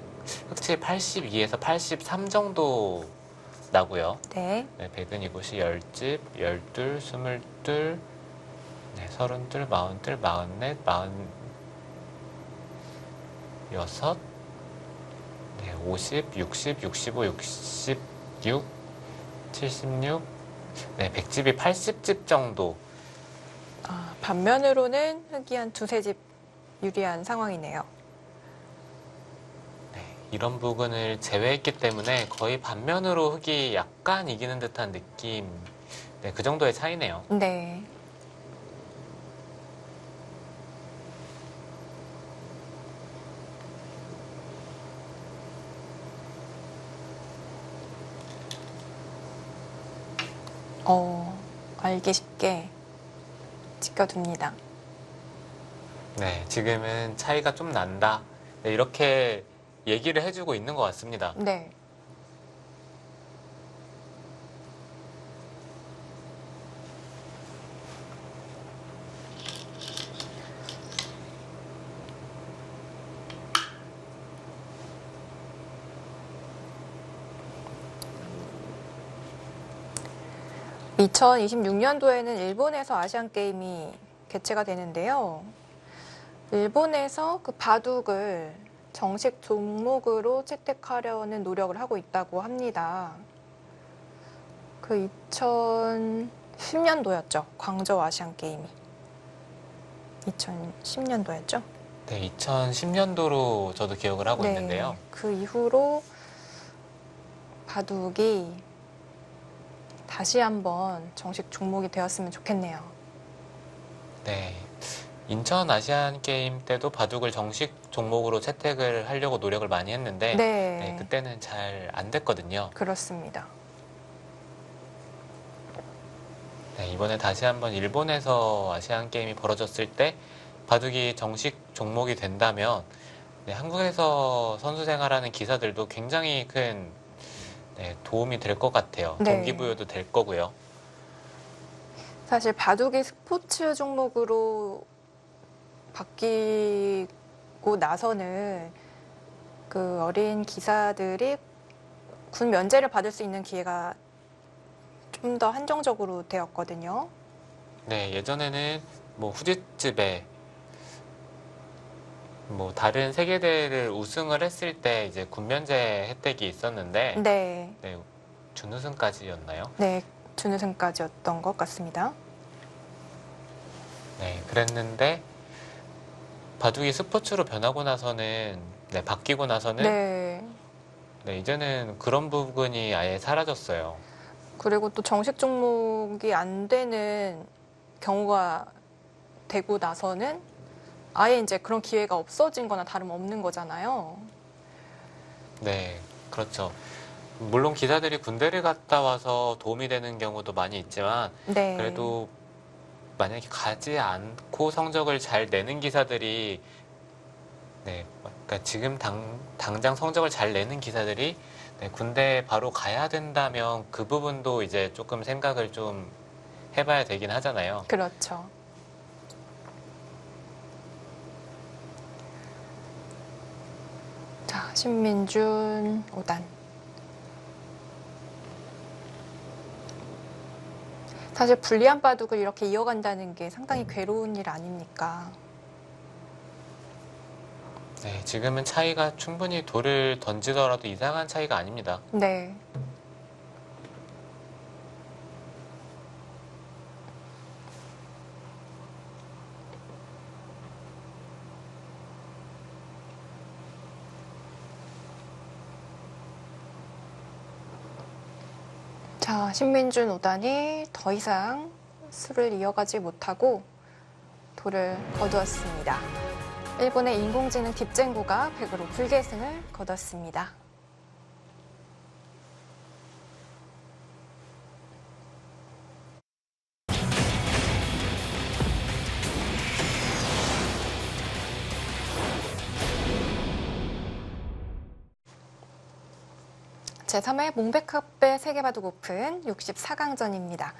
[SPEAKER 2] 흑칠 82에서 83 정도 나고요.
[SPEAKER 1] 네.
[SPEAKER 2] 네, 백은 이곳이 10집, 12, 22, 네, 32, 42, 44, 46, 네, 50, 60, 65, 66, 76, 네, 100집이 80집 정도.
[SPEAKER 1] 반면으로는 흑이 한 두세 집 유리한 상황이네요.
[SPEAKER 2] 네, 이런 부분을 제외했기 때문에 거의 반면으로 흑이 약간 이기는 듯한 느낌인데요. 네, 그 정도의 차이네요.
[SPEAKER 1] 네. 알기 쉽게 지켜둡니다.
[SPEAKER 2] 네, 지금은 차이가 좀 난다. 네, 이렇게 얘기를 해주고 있는 것 같습니다.
[SPEAKER 1] 네. (2026년도에는) 일본에서 아시안 게임이 개최가 되는데요. 일본에서 그 바둑을 정식 종목으로 채택하려는 노력을 하고 있다고 합니다. 그 2010년도였죠. 광저우 아시안 게임이. 2010년도였죠.
[SPEAKER 2] 네, 2010년도로 저도 기억을 하고 있는데요.
[SPEAKER 1] 그 이후로 바둑이 다시 한번 정식 종목이 되었으면 좋겠네요.
[SPEAKER 2] 네. 인천 아시안 게임 때도 바둑을 정식 종목으로 채택을 하려고 노력을 많이 했는데 네, 그때는 잘 안 됐거든요.
[SPEAKER 1] 그렇습니다.
[SPEAKER 2] 네, 이번에 다시 한번 일본에서 아시안 게임이 벌어졌을 때 바둑이 정식 종목이 된다면 네, 한국에서 선수 생활하는 기사들도 굉장히 큰 네, 도움이 될 것 같아요.
[SPEAKER 1] 네.
[SPEAKER 2] 동기부여도 될 거고요.
[SPEAKER 1] 사실 바둑이 스포츠 종목으로 바뀌고 나서는 그 어린 기사들이 군 면제를 받을 수 있는 기회가 좀 더 한정적으로 되었거든요.
[SPEAKER 2] 네, 예전에는 뭐 후지츠배 뭐 다른 세계대회를 우승을 했을 때 이제 군면제 혜택이 있었는데
[SPEAKER 1] 네.
[SPEAKER 2] 네, 준우승까지였나요?
[SPEAKER 1] 네, 준우승까지였던 것 같습니다.
[SPEAKER 2] 네, 그랬는데 바둑이 스포츠로 변하고 나서는 네, 바뀌고 나서는
[SPEAKER 1] 네.
[SPEAKER 2] 네, 이제는 그런 부분이 아예 사라졌어요.
[SPEAKER 1] 그리고 또 정식 종목이 안 되는 경우가 되고 나서는 아예 이제 그런 기회가 없어진 거나 다름없는 거잖아요.
[SPEAKER 2] 네, 그렇죠. 물론 기사들이 군대를 갔다 와서 도움이 되는 경우도 많이 있지만
[SPEAKER 1] 네.
[SPEAKER 2] 그래도 만약에 가지 않고 성적을 잘 내는 기사들이 네, 그러니까 지금 당장 성적을 잘 내는 기사들이 네, 군대에 바로 가야 된다면 그 부분도 이제 조금 생각을 좀 해봐야 되긴 하잖아요.
[SPEAKER 1] 그렇죠. 자, 신민준 5단. 사실 불리한 바둑을 이렇게 이어간다는 게 상당히 괴로운 일 아닙니까?
[SPEAKER 2] 네, 지금은 차이가 충분히 돌을 던지더라도 이상한 차이가 아닙니다.
[SPEAKER 1] 네. 자, 신민준 5단이 더 이상 수를 이어가지 못하고 돌을 거두었습니다. 일본의 인공지능 딥젠고가 100으로 불계승을 거뒀습니다. 제3회 몽백컵배 세계바둑 오픈 64강전입니다.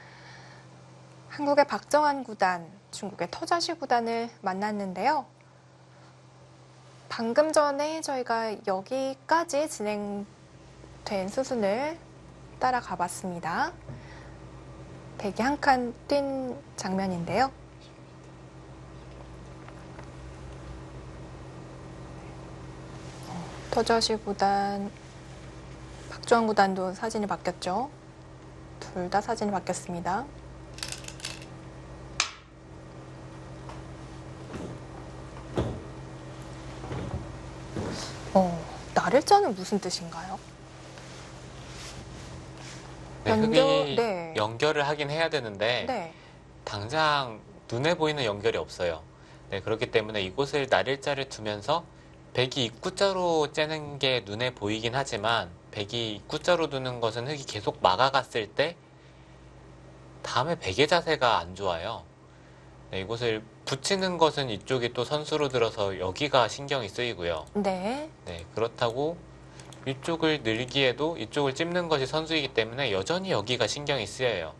[SPEAKER 1] 한국의 박정환 구단, 중국의 터자시 구단을 만났는데요. 방금 전에 저희가 여기까지 진행된 수순을 따라가 봤습니다. 대기 한 칸 뛴 장면인데요. 터자시 구단, 박정환 구단도 사진이 바뀌었죠. 둘 다 사진이 바뀌었습니다. 날일자는 무슨 뜻인가요?
[SPEAKER 2] 네, 흙이
[SPEAKER 1] 네.
[SPEAKER 2] 연결을 하긴 해야 되는데
[SPEAKER 1] 네.
[SPEAKER 2] 당장 눈에 보이는 연결이 없어요. 네, 그렇기 때문에 이곳을 날일자를 두면서 백이 입구자로 째는 게 눈에 보이긴 하지만 백이 입구자로 두는 것은 흙이 계속 막아갔을 때 다음에 백의 자세가 안 좋아요. 네, 이곳을 붙이는 것은 이쪽이 또 선수로 들어서 여기가 신경이 쓰이고요.
[SPEAKER 1] 네.
[SPEAKER 2] 네, 그렇다고 이쪽을 늘기에도 이쪽을 찝는 것이 선수이기 때문에 여전히 여기가 신경이 쓰여요.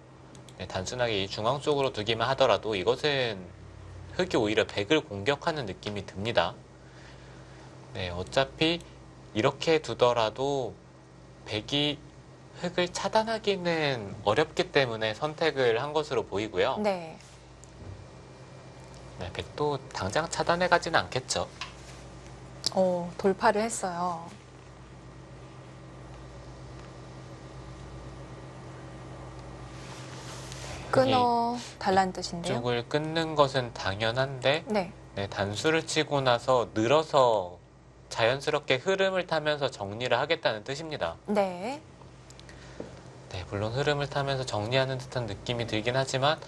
[SPEAKER 2] 네, 단순하게 이 중앙 쪽으로 두기만 하더라도 이것은 흙이 오히려 백을 공격하는 느낌이 듭니다. 네, 어차피 이렇게 두더라도 백이 흙을 차단하기는 어렵기 때문에 선택을 한 것으로 보이고요.
[SPEAKER 1] 네.
[SPEAKER 2] 네, 백도 당장 차단해 가지는 않겠죠.
[SPEAKER 1] 돌파를 했어요. 끊어 달라는 뜻인데요.
[SPEAKER 2] 이쪽을 끊는 것은 당연한데
[SPEAKER 1] 네.
[SPEAKER 2] 네, 단수를 치고 나서 늘어서 자연스럽게 흐름을 타면서 정리를 하겠다는 뜻입니다.
[SPEAKER 1] 네.
[SPEAKER 2] 네, 물론 흐름을 타면서 정리하는 듯한 느낌이 들긴 하지만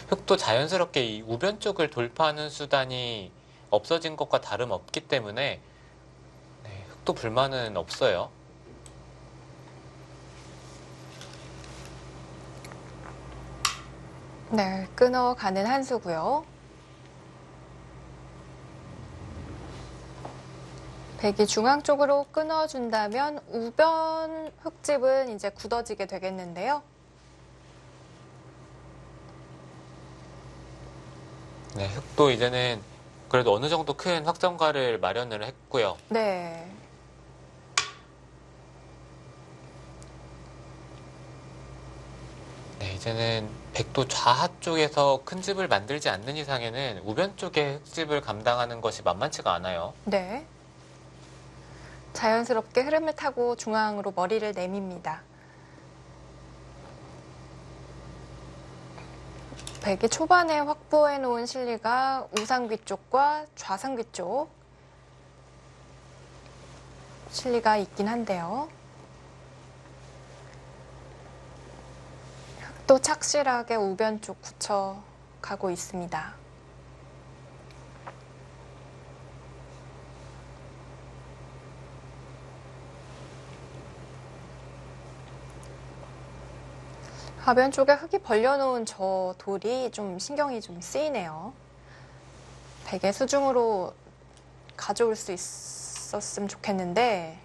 [SPEAKER 2] 흙도 자연스럽게 이 우변 쪽을 돌파하는 수단이 없어진 것과 다름없기 때문에 네, 흙도 불만은 없어요.
[SPEAKER 1] 네. 끊어가는 한 수고요. 백이 중앙 쪽으로 끊어준다면 우변 흙집은 이제 굳어지게 되겠는데요.
[SPEAKER 2] 네, 흙도 이제는 그래도 어느 정도 큰 확정가를 마련을 했고요.
[SPEAKER 1] 네.
[SPEAKER 2] 네, 이제는 백도 좌하 쪽에서 큰 집을 만들지 않는 이상에는 우변 쪽의 흙집을 감당하는 것이 만만치가 않아요.
[SPEAKER 1] 네. 자연스럽게 흐름을 타고 중앙으로 머리를 내밉니다. 백이 초반에 확보해 놓은 실리가 우상귀 쪽과 좌상귀 쪽 실리가 있긴 한데요. 또 착실하게 우변 쪽 굳혀가고 있습니다. 하변 쪽에 흙이 벌려놓은 저 돌이 좀 신경이 좀 쓰이네요. 백의 수중으로 가져올 수 있었으면 좋겠는데.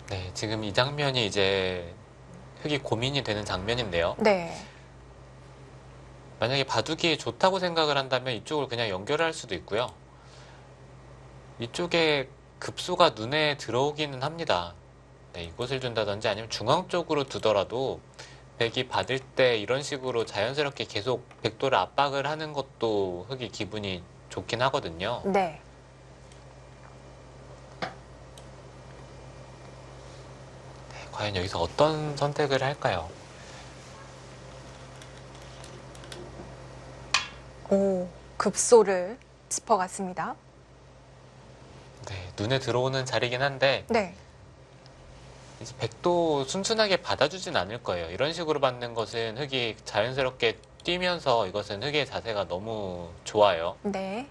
[SPEAKER 2] 네, 지금 이 장면이 이제 흙이 고민이 되는 장면인데요.
[SPEAKER 1] 네.
[SPEAKER 2] 만약에 바둑이 좋다고 생각을 한다면 이쪽을 그냥 연결할 수도 있고요. 이쪽에 급소가 눈에 들어오기는 합니다. 네, 이곳을 둔다든지 아니면 중앙 쪽으로 두더라도 백이 받을 때 이런 식으로 자연스럽게 계속 백도를 압박을 하는 것도 흙이 기분이 좋긴 하거든요.
[SPEAKER 1] 네.
[SPEAKER 2] 네, 과연 여기서 어떤 선택을 할까요?
[SPEAKER 1] 급소를 짚어갔습니다.
[SPEAKER 2] 네, 눈에 들어오는 자리긴 한데
[SPEAKER 1] 네.
[SPEAKER 2] 이제 백도 순순하게 받아주진 않을 거예요. 이런 식으로 받는 것은 흙이 자연스럽게 뛰면서 이것은 흙의 자세가 너무 좋아요.
[SPEAKER 1] 네.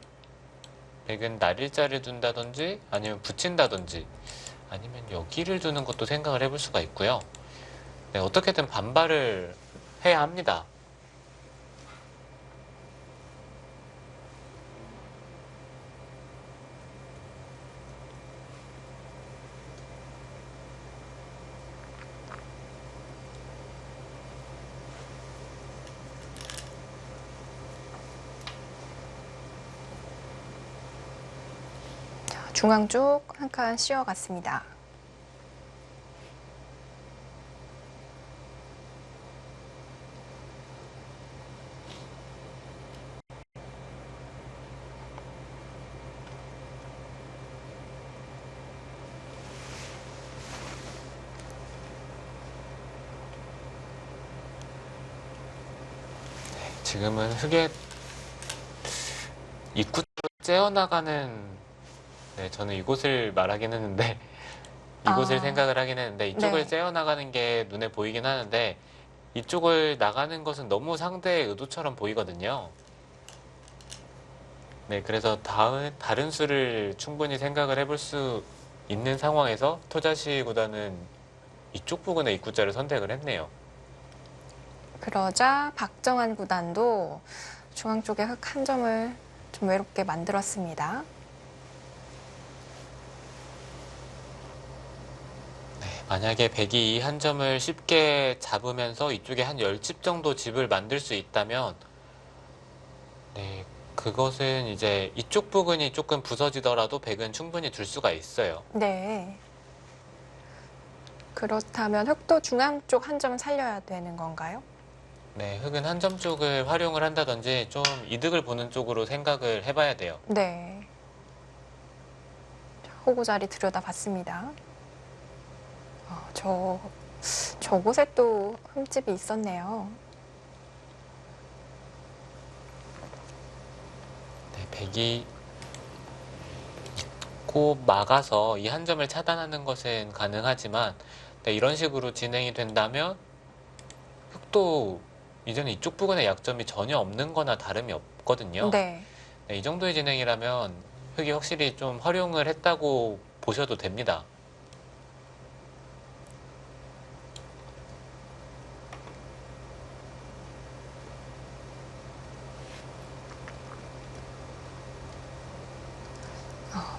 [SPEAKER 2] 백은 날일자를 둔다든지 아니면 붙인다든지 아니면 여기를 두는 것도 생각을 해볼 수가 있고요. 네, 어떻게든 반발을 해야 합니다.
[SPEAKER 1] 중앙 쪽 한 칸 씌워갔습니다.
[SPEAKER 2] 지금은 흙의 입구 쪽으로 째어나가는 네, 저는 이곳을 말하긴 했는데 이곳을
[SPEAKER 1] 아.
[SPEAKER 2] 생각을 하긴 했는데 이쪽을
[SPEAKER 1] 네.
[SPEAKER 2] 째어나가는 게 눈에 보이긴 하는데 이쪽을 나가는 것은 너무 상대의 의도처럼 보이거든요. 네, 그래서 다른 수를 충분히 생각을 해볼 수 있는 상황에서 토자시 구단은 이쪽 부근의 입구자를 선택을 했네요.
[SPEAKER 1] 그러자 박정환 구단도 중앙 쪽에 흙 한 점을 좀 외롭게 만들었습니다.
[SPEAKER 2] 네, 만약에 백이 이 한 점을 쉽게 잡으면서 이쪽에 한 10집 정도 집을 만들 수 있다면 네, 그것은 이제 이쪽 부근이 조금 부서지더라도 백은 충분히 둘 수가 있어요.
[SPEAKER 1] 네. 그렇다면 흑도 중앙 쪽 한 점 살려야 되는 건가요?
[SPEAKER 2] 네, 흑은 한 점 쪽을 활용을 한다든지 좀 이득을 보는 쪽으로 생각을 해봐야 돼요.
[SPEAKER 1] 네. 자, 호구 자리 들여다봤습니다. 저곳에 또 흠집이 있었네요.
[SPEAKER 2] 네, 백이 있고 막아서 이 한 점을 차단하는 것은 가능하지만 네, 이런 식으로 진행이 된다면 흑도 이제는 이쪽 부근의 약점이 전혀 없는 거나 다름이 없거든요.
[SPEAKER 1] 네.
[SPEAKER 2] 네, 이 정도의 진행이라면 흑이 확실히 좀 활용을 했다고 보셔도 됩니다.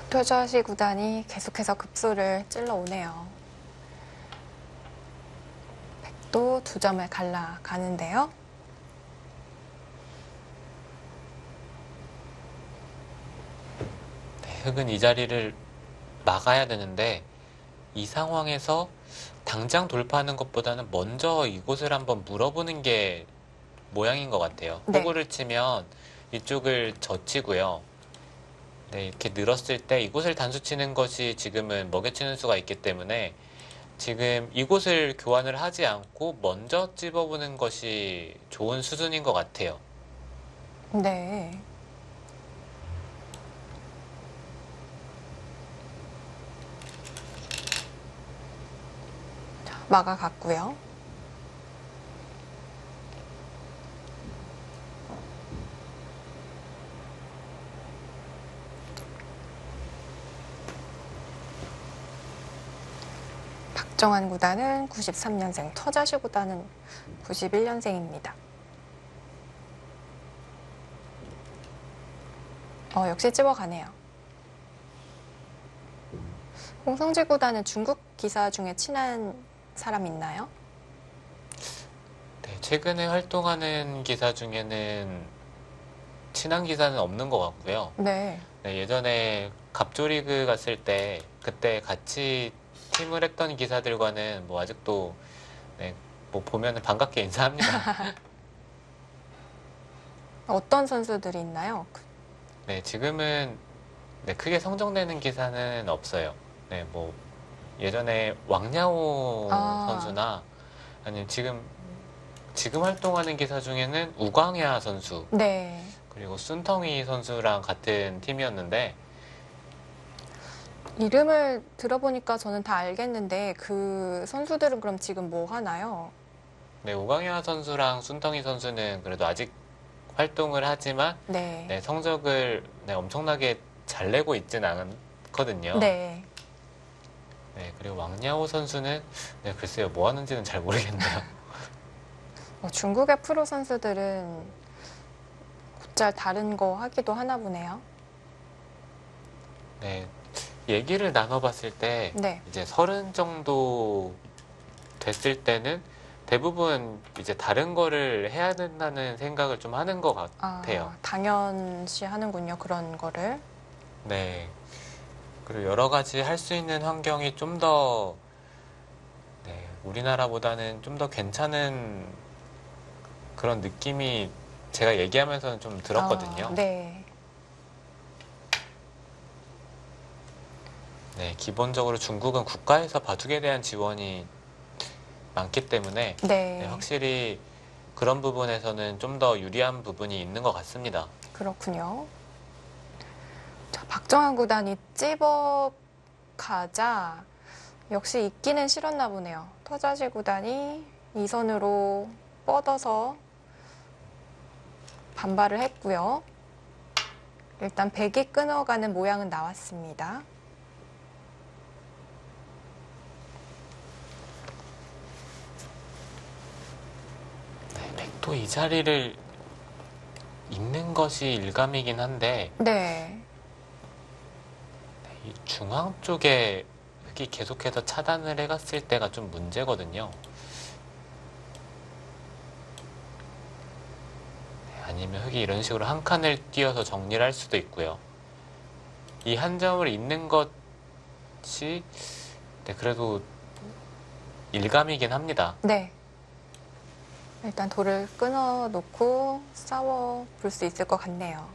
[SPEAKER 1] 토자시 구단이 계속해서 급소를 찔러 오네요. 백도 두 점을 갈라 가는데요.
[SPEAKER 2] 네, 흑은 이 자리를 막아야 되는데 이 상황에서 당장 돌파하는 것보다는 먼저 이곳을 한번 물어보는 게 모양인 것 같아요.
[SPEAKER 1] 네.
[SPEAKER 2] 호구를 치면 이쪽을 젖히고요. 네, 이렇게 늘었을 때 이곳을 단수 치는 것이 지금은 먹여치는 수가 있기 때문에 지금 이곳을 교환을 하지 않고 먼저 찝어보는 것이 좋은 수준인 것 같아요.
[SPEAKER 1] 네. 자, 막아갔고요. 박정환 구단은 93년생, 터자시 구단은 91년생입니다. 역시 찝어가네요. 홍성지 구단은 중국 기사 중에 친한 사람 있나요?
[SPEAKER 2] 네, 최근에 활동하는 기사 중에는 친한 기사는 없는 것 같고요.
[SPEAKER 1] 네.
[SPEAKER 2] 네, 예전에 갑조리그 갔을 때 그때 같이 팀을 했던 기사들과는 뭐 아직도 네, 뭐 보면은 반갑게 인사합니다.
[SPEAKER 1] 어떤 선수들이 있나요?
[SPEAKER 2] 네, 지금은 네, 크게 성적내는 기사는 없어요. 네, 뭐 예전에 왕냐오 선수나 아니면 지금 활동하는 기사 중에는 우광야 선수
[SPEAKER 1] 네.
[SPEAKER 2] 그리고 순텅이 선수랑 같은 팀이었는데
[SPEAKER 1] 이름을 들어보니까 저는 다 알겠는데 그 선수들은 그럼 지금 뭐 하나요?
[SPEAKER 2] 네, 우광야 선수랑 순텅이 선수는 그래도 아직 활동을 하지만
[SPEAKER 1] 네.
[SPEAKER 2] 네, 성적을 네, 엄청나게 잘 내고 있진 않거든요.
[SPEAKER 1] 네.
[SPEAKER 2] 네, 그리고 왕냐오 선수는 네, 글쎄요, 뭐 하는지는 잘 모르겠네요.
[SPEAKER 1] 중국의 프로 선수들은 곧잘 다른 거 하기도 하나 보네요.
[SPEAKER 2] 네, 얘기를 나눠봤을 때
[SPEAKER 1] 네.
[SPEAKER 2] 이제 30 정도 됐을 때는 대부분 이제 다른 거를 해야 된다는 생각을 좀 하는 것 같아요.
[SPEAKER 1] 당연시 하는군요. 그런 거를.
[SPEAKER 2] 네. 그리고 여러 가지 할 수 있는 환경이 좀 더, 네, 우리나라보다는 좀 더 괜찮은 그런 느낌이 제가 얘기하면서는 좀 들었거든요.
[SPEAKER 1] 네.
[SPEAKER 2] 네, 기본적으로 중국은 국가에서 바둑에 대한 지원이 많기 때문에
[SPEAKER 1] 네.
[SPEAKER 2] 네, 확실히 그런 부분에서는 좀 더 유리한 부분이 있는 것 같습니다.
[SPEAKER 1] 그렇군요. 자, 박정환 구단이 찝어 가자 역시 있기는 싫었나 보네요. 터자지 구단이 이 선으로 뻗어서 반발을 했고요. 일단 백이 끊어가는 모양은 나왔습니다.
[SPEAKER 2] 네, 백도 이 자리를 잇는 것이 일감이긴 한데
[SPEAKER 1] 네.
[SPEAKER 2] 이 중앙 쪽에 흙이 계속해서 차단을 해갔을 때가 좀 문제거든요. 네, 아니면 흙이 이런 식으로 한 칸을 띄어서 정리를 할 수도 있고요. 이 한 점을 잇는 것이 네, 그래도 일감이긴 합니다.
[SPEAKER 1] 네. 일단 돌을 끊어 놓고 싸워 볼 수 있을 것 같네요.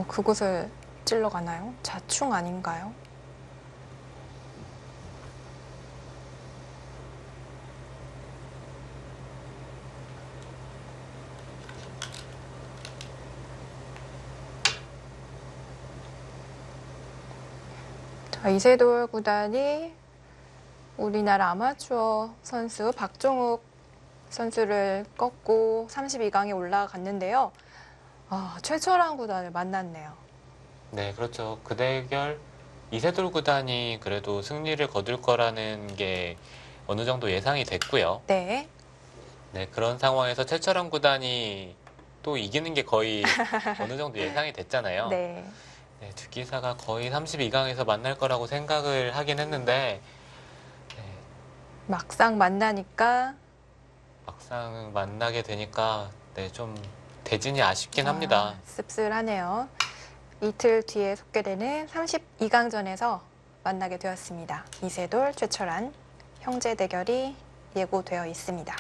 [SPEAKER 1] 그곳을 찔러 가나요? 자충 아닌가요? 자, 이세돌 구단이 우리나라 아마추어 선수 박종욱 선수를 꺾고 32강에 올라갔는데요. 최철환 구단을 만났네요.
[SPEAKER 2] 네, 그렇죠. 그 대결 이세돌 구단이 그래도 승리를 거둘 거라는 게 어느 정도 예상이 됐고요.
[SPEAKER 1] 네.
[SPEAKER 2] 네, 그런 상황에서 최철원 구단이 또 이기는 게 거의 어느 정도 예상이 됐잖아요.
[SPEAKER 1] 네.
[SPEAKER 2] 네, 두 기사가 거의 32강에서 만날 거라고 생각을 하긴 했는데 네,
[SPEAKER 1] 막상 만나니까
[SPEAKER 2] 막상 만나게 되니까 네, 좀 대진이 아쉽긴 합니다.
[SPEAKER 1] 씁쓸하네요. 이틀 뒤에 속게되는 32강전에서 만나게 되었습니다. 이세돌, 최철환 형제 대결이 예고되어 있습니다.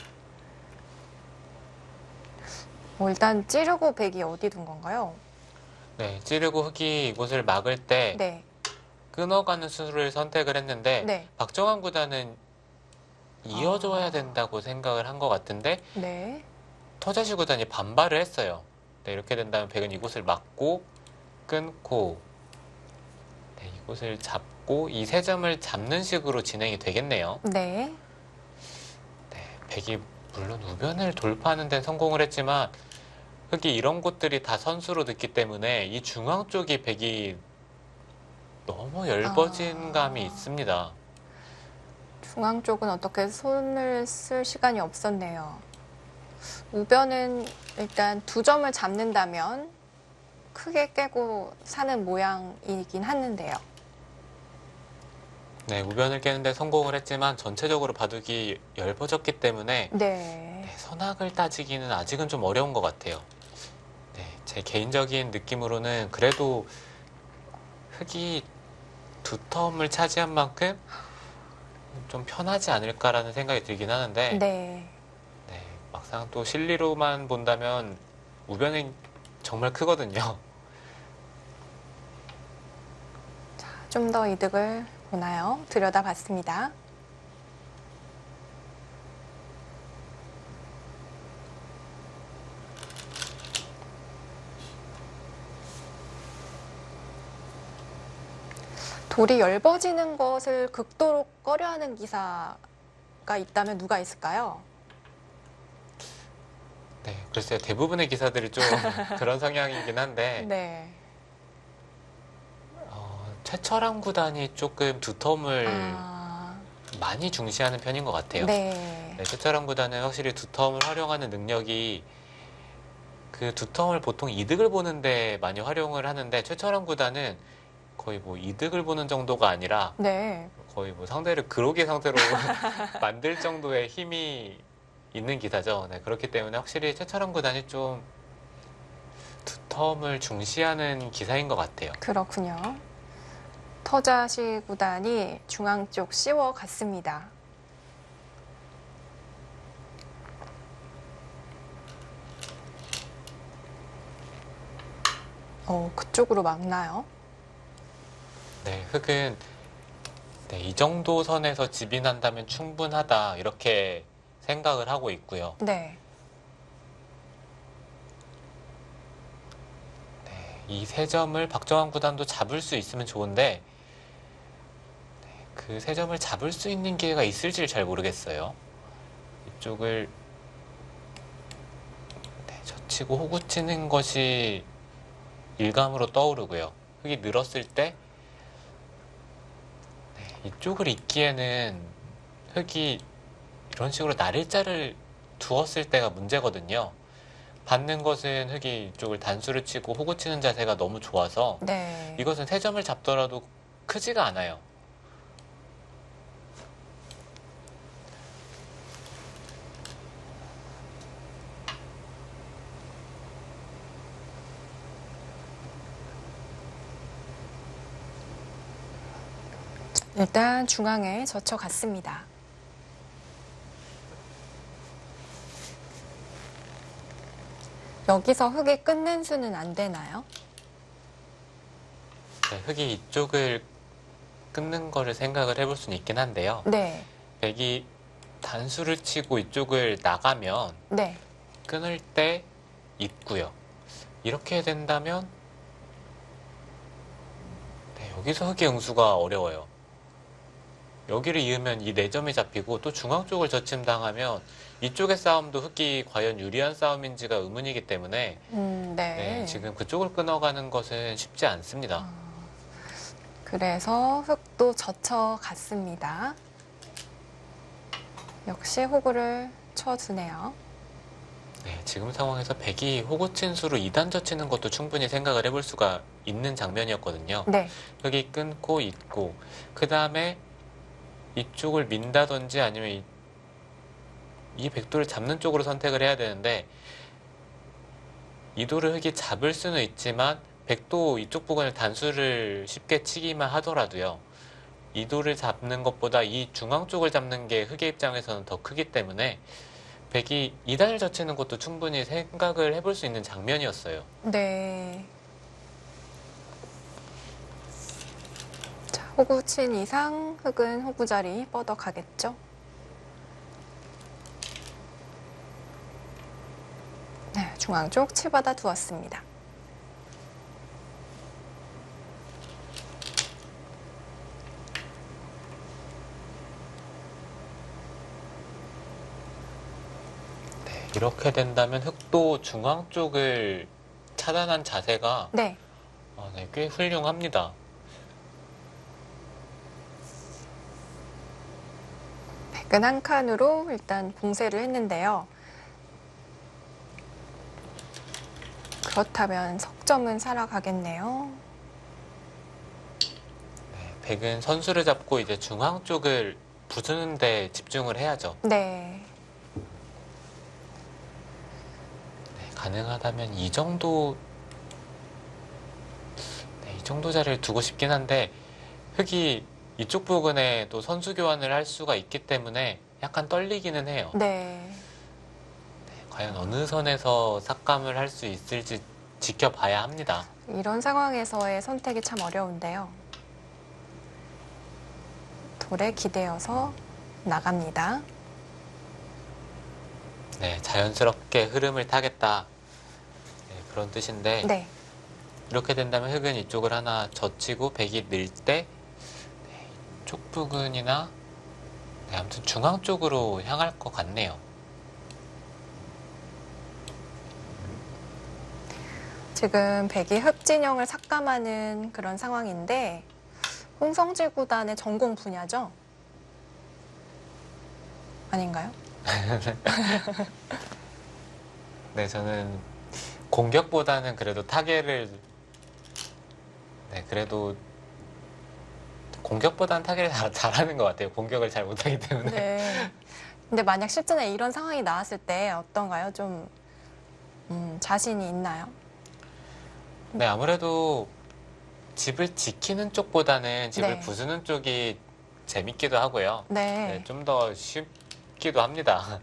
[SPEAKER 1] 일단 찌르고 백이 어디 둔 건가요?
[SPEAKER 2] 네, 찌르고 흙이 이곳을 막을 때
[SPEAKER 1] 네.
[SPEAKER 2] 끊어가는 수를 선택을 했는데
[SPEAKER 1] 네.
[SPEAKER 2] 박정환 구단은 이어줘야 된다고 생각을 한 것 같은데
[SPEAKER 1] 네.
[SPEAKER 2] 터자시 구단이 반발을 했어요. 네, 이렇게 된다면 백은 이곳을 막고 끊고 네, 이곳을 잡고 이 세 점을 잡는 식으로 진행이 되겠네요.
[SPEAKER 1] 네.
[SPEAKER 2] 네, 백이 물론 우변을 돌파하는 데는 성공을 했지만 흙이 이런 곳들이 다 선수로 늦기 때문에 이 중앙 쪽이 백이 너무 엷어진 감이 있습니다.
[SPEAKER 1] 중앙 쪽은 어떻게 손을 쓸 시간이 없었네요. 우변은 일단 두 점을 잡는다면 크게 깨고 사는 모양이긴 하는데요.
[SPEAKER 2] 네, 우변을 깨는데 성공을 했지만 전체적으로 바둑이 엷어졌기 때문에
[SPEAKER 1] 네.
[SPEAKER 2] 네, 선악을 따지기는 아직은 좀 어려운 것 같아요. 네, 제 개인적인 느낌으로는 그래도 흙이 두 텀을 차지한 만큼 좀 편하지 않을까라는 생각이 들긴 하는데
[SPEAKER 1] 네.
[SPEAKER 2] 네, 막상 또 실리로만 본다면 우변이 정말 크거든요.
[SPEAKER 1] 좀 더 이득을 보나요? 들여다봤습니다. 돌이 엷어지는 것을 극도로 꺼려하는 기사가 있다면 누가 있을까요?
[SPEAKER 2] 네, 글쎄요. 대부분의 기사들이 좀 그런 성향이긴 한데
[SPEAKER 1] 네.
[SPEAKER 2] 최철환 구단이 조금 두 텀을 많이 중시하는 편인 것 같아요.
[SPEAKER 1] 네.
[SPEAKER 2] 네, 최철환 구단은 확실히 두 텀을 활용하는 능력이 그 두 텀을 보통 이득을 보는데 많이 활용을 하는데 최철환 구단은 거의 뭐 이득을 보는 정도가 아니라
[SPEAKER 1] 네.
[SPEAKER 2] 거의 뭐 상대를 그로기 상태로 만들 정도의 힘이 있는 기사죠. 네, 그렇기 때문에 확실히 최철환 구단이 좀 두 텀을 중시하는 기사인 것 같아요.
[SPEAKER 1] 그렇군요. 터자시 구단이 중앙 쪽 씌워 갔습니다. 그쪽으로 막나요?
[SPEAKER 2] 네, 흙은 네, 이 정도 선에서 집인한다면 충분하다 이렇게 생각을 하고 있고요.
[SPEAKER 1] 네.
[SPEAKER 2] 네, 이 세 점을 박정환 구단도 잡을 수 있으면 좋은데 그 세 점을 잡을 수 있는 기회가 있을지 잘 모르겠어요. 이쪽을 젖히고 호구 치는 것이 일감으로 떠오르고요. 흙이 늘었을 때 이쪽을 잇기에는 흙이 이런 식으로 날일자를 두었을 때가 문제거든요. 받는 것은 흙이 이쪽을 단수를 치고 호구 치는 자세가 너무 좋아서
[SPEAKER 1] 네.
[SPEAKER 2] 이것은 세 점을 잡더라도 크지가 않아요.
[SPEAKER 1] 일단 중앙에 젖혀갔습니다. 여기서 흙이 끝낸 수는 안 되나요?
[SPEAKER 2] 네, 흙이 이쪽을 끊는 거를 생각을 해볼 수는 있긴 한데요.
[SPEAKER 1] 네.
[SPEAKER 2] 백이 단수를 치고 이쪽을 나가면
[SPEAKER 1] 네.
[SPEAKER 2] 끊을 때 있고요. 이렇게 된다면 네, 여기서 흙의 응수가 어려워요. 여기를 이으면 이 4점이 잡히고 또 중앙 쪽을 젖힘당하면 이쪽의 싸움도 흙이 과연 유리한 싸움인지가 의문이기 때문에
[SPEAKER 1] 네.
[SPEAKER 2] 네, 지금 그쪽을 끊어가는 것은 쉽지 않습니다.
[SPEAKER 1] 그래서 흙도 젖혀갔습니다. 역시 호구를 쳐주네요.
[SPEAKER 2] 네, 지금 상황에서 백이 호구 친 수로 2단 젖히는 것도 충분히 생각을 해볼 수가 있는 장면이었거든요.
[SPEAKER 1] 네.
[SPEAKER 2] 흙이 끊고 있고 그 다음에 이쪽을 민다든지 아니면 이 백도를 잡는 쪽으로 선택을 해야 되는데 이 돌을 흙이 잡을 수는 있지만 백도 이쪽 부분을 단수를 쉽게 치기만 하더라도요. 이 돌을 잡는 것보다 이 중앙 쪽을 잡는 게 흙의 입장에서는 더 크기 때문에 백이 2단을 젖히는 것도 충분히 생각을 해볼 수 있는 장면이었어요.
[SPEAKER 1] 네. 자, 호구 친 이상 흙은 호구 자리 뻗어가겠죠? 네, 중앙 쪽 치받아 두었습니다.
[SPEAKER 2] 네, 이렇게 된다면 흙도 중앙 쪽을 차단한 자세가
[SPEAKER 1] 네.
[SPEAKER 2] 네, 꽤 훌륭합니다.
[SPEAKER 1] 백은 한 칸으로 일단 봉쇄를 했는데요. 그렇다면 석점은 살아가겠네요.
[SPEAKER 2] 네, 백은 선수를 잡고 이제 중앙 쪽을 부수는 데 집중을 해야죠.
[SPEAKER 1] 네.
[SPEAKER 2] 네, 가능하다면 이 정도 이 정도 자리를 두고 싶긴 한데 흙이 이쪽 부근에 또 선수 교환을 할 수가 있기 때문에 약간 떨리기는 해요.
[SPEAKER 1] 네.
[SPEAKER 2] 과연 어느 선에서 삭감을 할 수 있을지 지켜봐야 합니다.
[SPEAKER 1] 이런 상황에서의 선택이 참 어려운데요. 돌에 기대어서 나갑니다.
[SPEAKER 2] 네, 자연스럽게 흐름을 타겠다. 네, 그런 뜻인데
[SPEAKER 1] 네.
[SPEAKER 2] 이렇게 된다면 흙은 이쪽을 하나 젖히고 백이 늘 때 이쪽 부근이나 아무튼 중앙 쪽으로 향할 것 같네요.
[SPEAKER 1] 지금 백이 흑진영을 삭감하는 그런 상황인데 홍성질 구단의 전공 분야죠? 아닌가요?
[SPEAKER 2] 네, 저는 공격보다는 그래도 타겟을 그래도 공격보다는 타겟을 잘하는 것 같아요. 공격을 잘 못하기 때문에.
[SPEAKER 1] 네. 근데 만약 실전에 이런 상황이 나왔을 때 어떤가요? 좀 자신이 있나요?
[SPEAKER 2] 네, 아무래도 집을 지키는 쪽보다는 집을
[SPEAKER 1] 네.
[SPEAKER 2] 부수는 쪽이 재밌기도 하고요.
[SPEAKER 1] 네.
[SPEAKER 2] 네, 좀 더 쉽기도 합니다.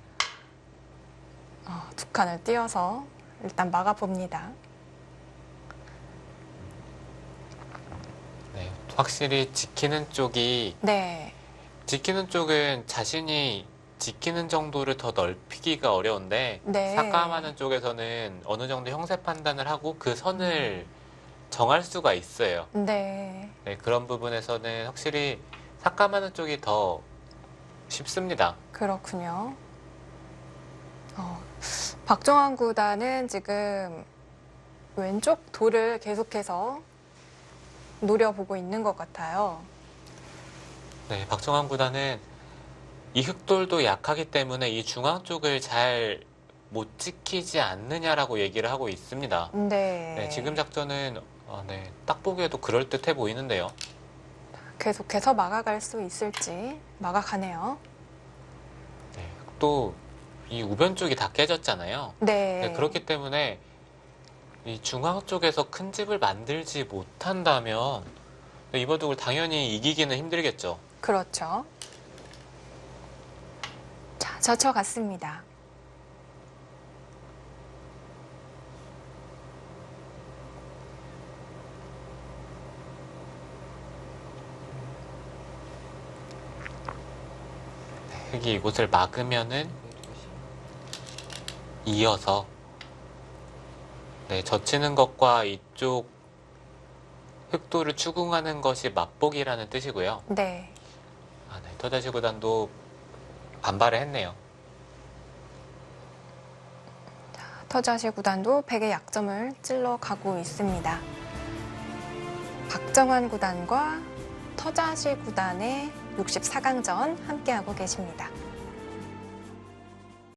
[SPEAKER 1] 두 칸을 띄어서 일단 막아봅니다.
[SPEAKER 2] 네, 확실히 지키는 쪽이
[SPEAKER 1] 네.
[SPEAKER 2] 지키는 쪽은 자신이 지키는 정도를 더 넓히기가 어려운데
[SPEAKER 1] 네.
[SPEAKER 2] 삭감하는 쪽에서는 어느 정도 형세 판단을 하고 그 선을 정할 수가 있어요.
[SPEAKER 1] 네.
[SPEAKER 2] 네, 그런 부분에서는 확실히 삭감하는 쪽이 더 쉽습니다.
[SPEAKER 1] 그렇군요. 박정환 구단은 지금 왼쪽 돌을 계속해서 노려보고 있는 것 같아요.
[SPEAKER 2] 네, 박정환 구단은 이 흑돌도 약하기 때문에 이 중앙 쪽을 잘 못 지키지 않느냐라고 얘기를 하고 있습니다.
[SPEAKER 1] 네.
[SPEAKER 2] 네, 지금 작전은 딱 보기에도 그럴듯해 보이는데요.
[SPEAKER 1] 계속해서 막아갈 수 있을지 막아가네요.
[SPEAKER 2] 네, 또 이 우변 쪽이 다 깨졌잖아요.
[SPEAKER 1] 네.
[SPEAKER 2] 네, 그렇기 때문에 이 중앙 쪽에서 큰 집을 만들지 못한다면 이버둑을 당연히 이기기는 힘들겠죠.
[SPEAKER 1] 그렇죠. 자, 젖혀갔습니다.
[SPEAKER 2] 흑이 이곳을 막으면은 이어서 젖히는 것과 이쪽 흑도를 추궁하는 것이 맛보기라는 뜻이고요.
[SPEAKER 1] 네.
[SPEAKER 2] 터자시 구단도 반발을 했네요.
[SPEAKER 1] 터자시 구단도 100의 약점을 찔러 가고 있습니다. 박정환 구단과 터자시 구단의 64강전 함께하고 계십니다.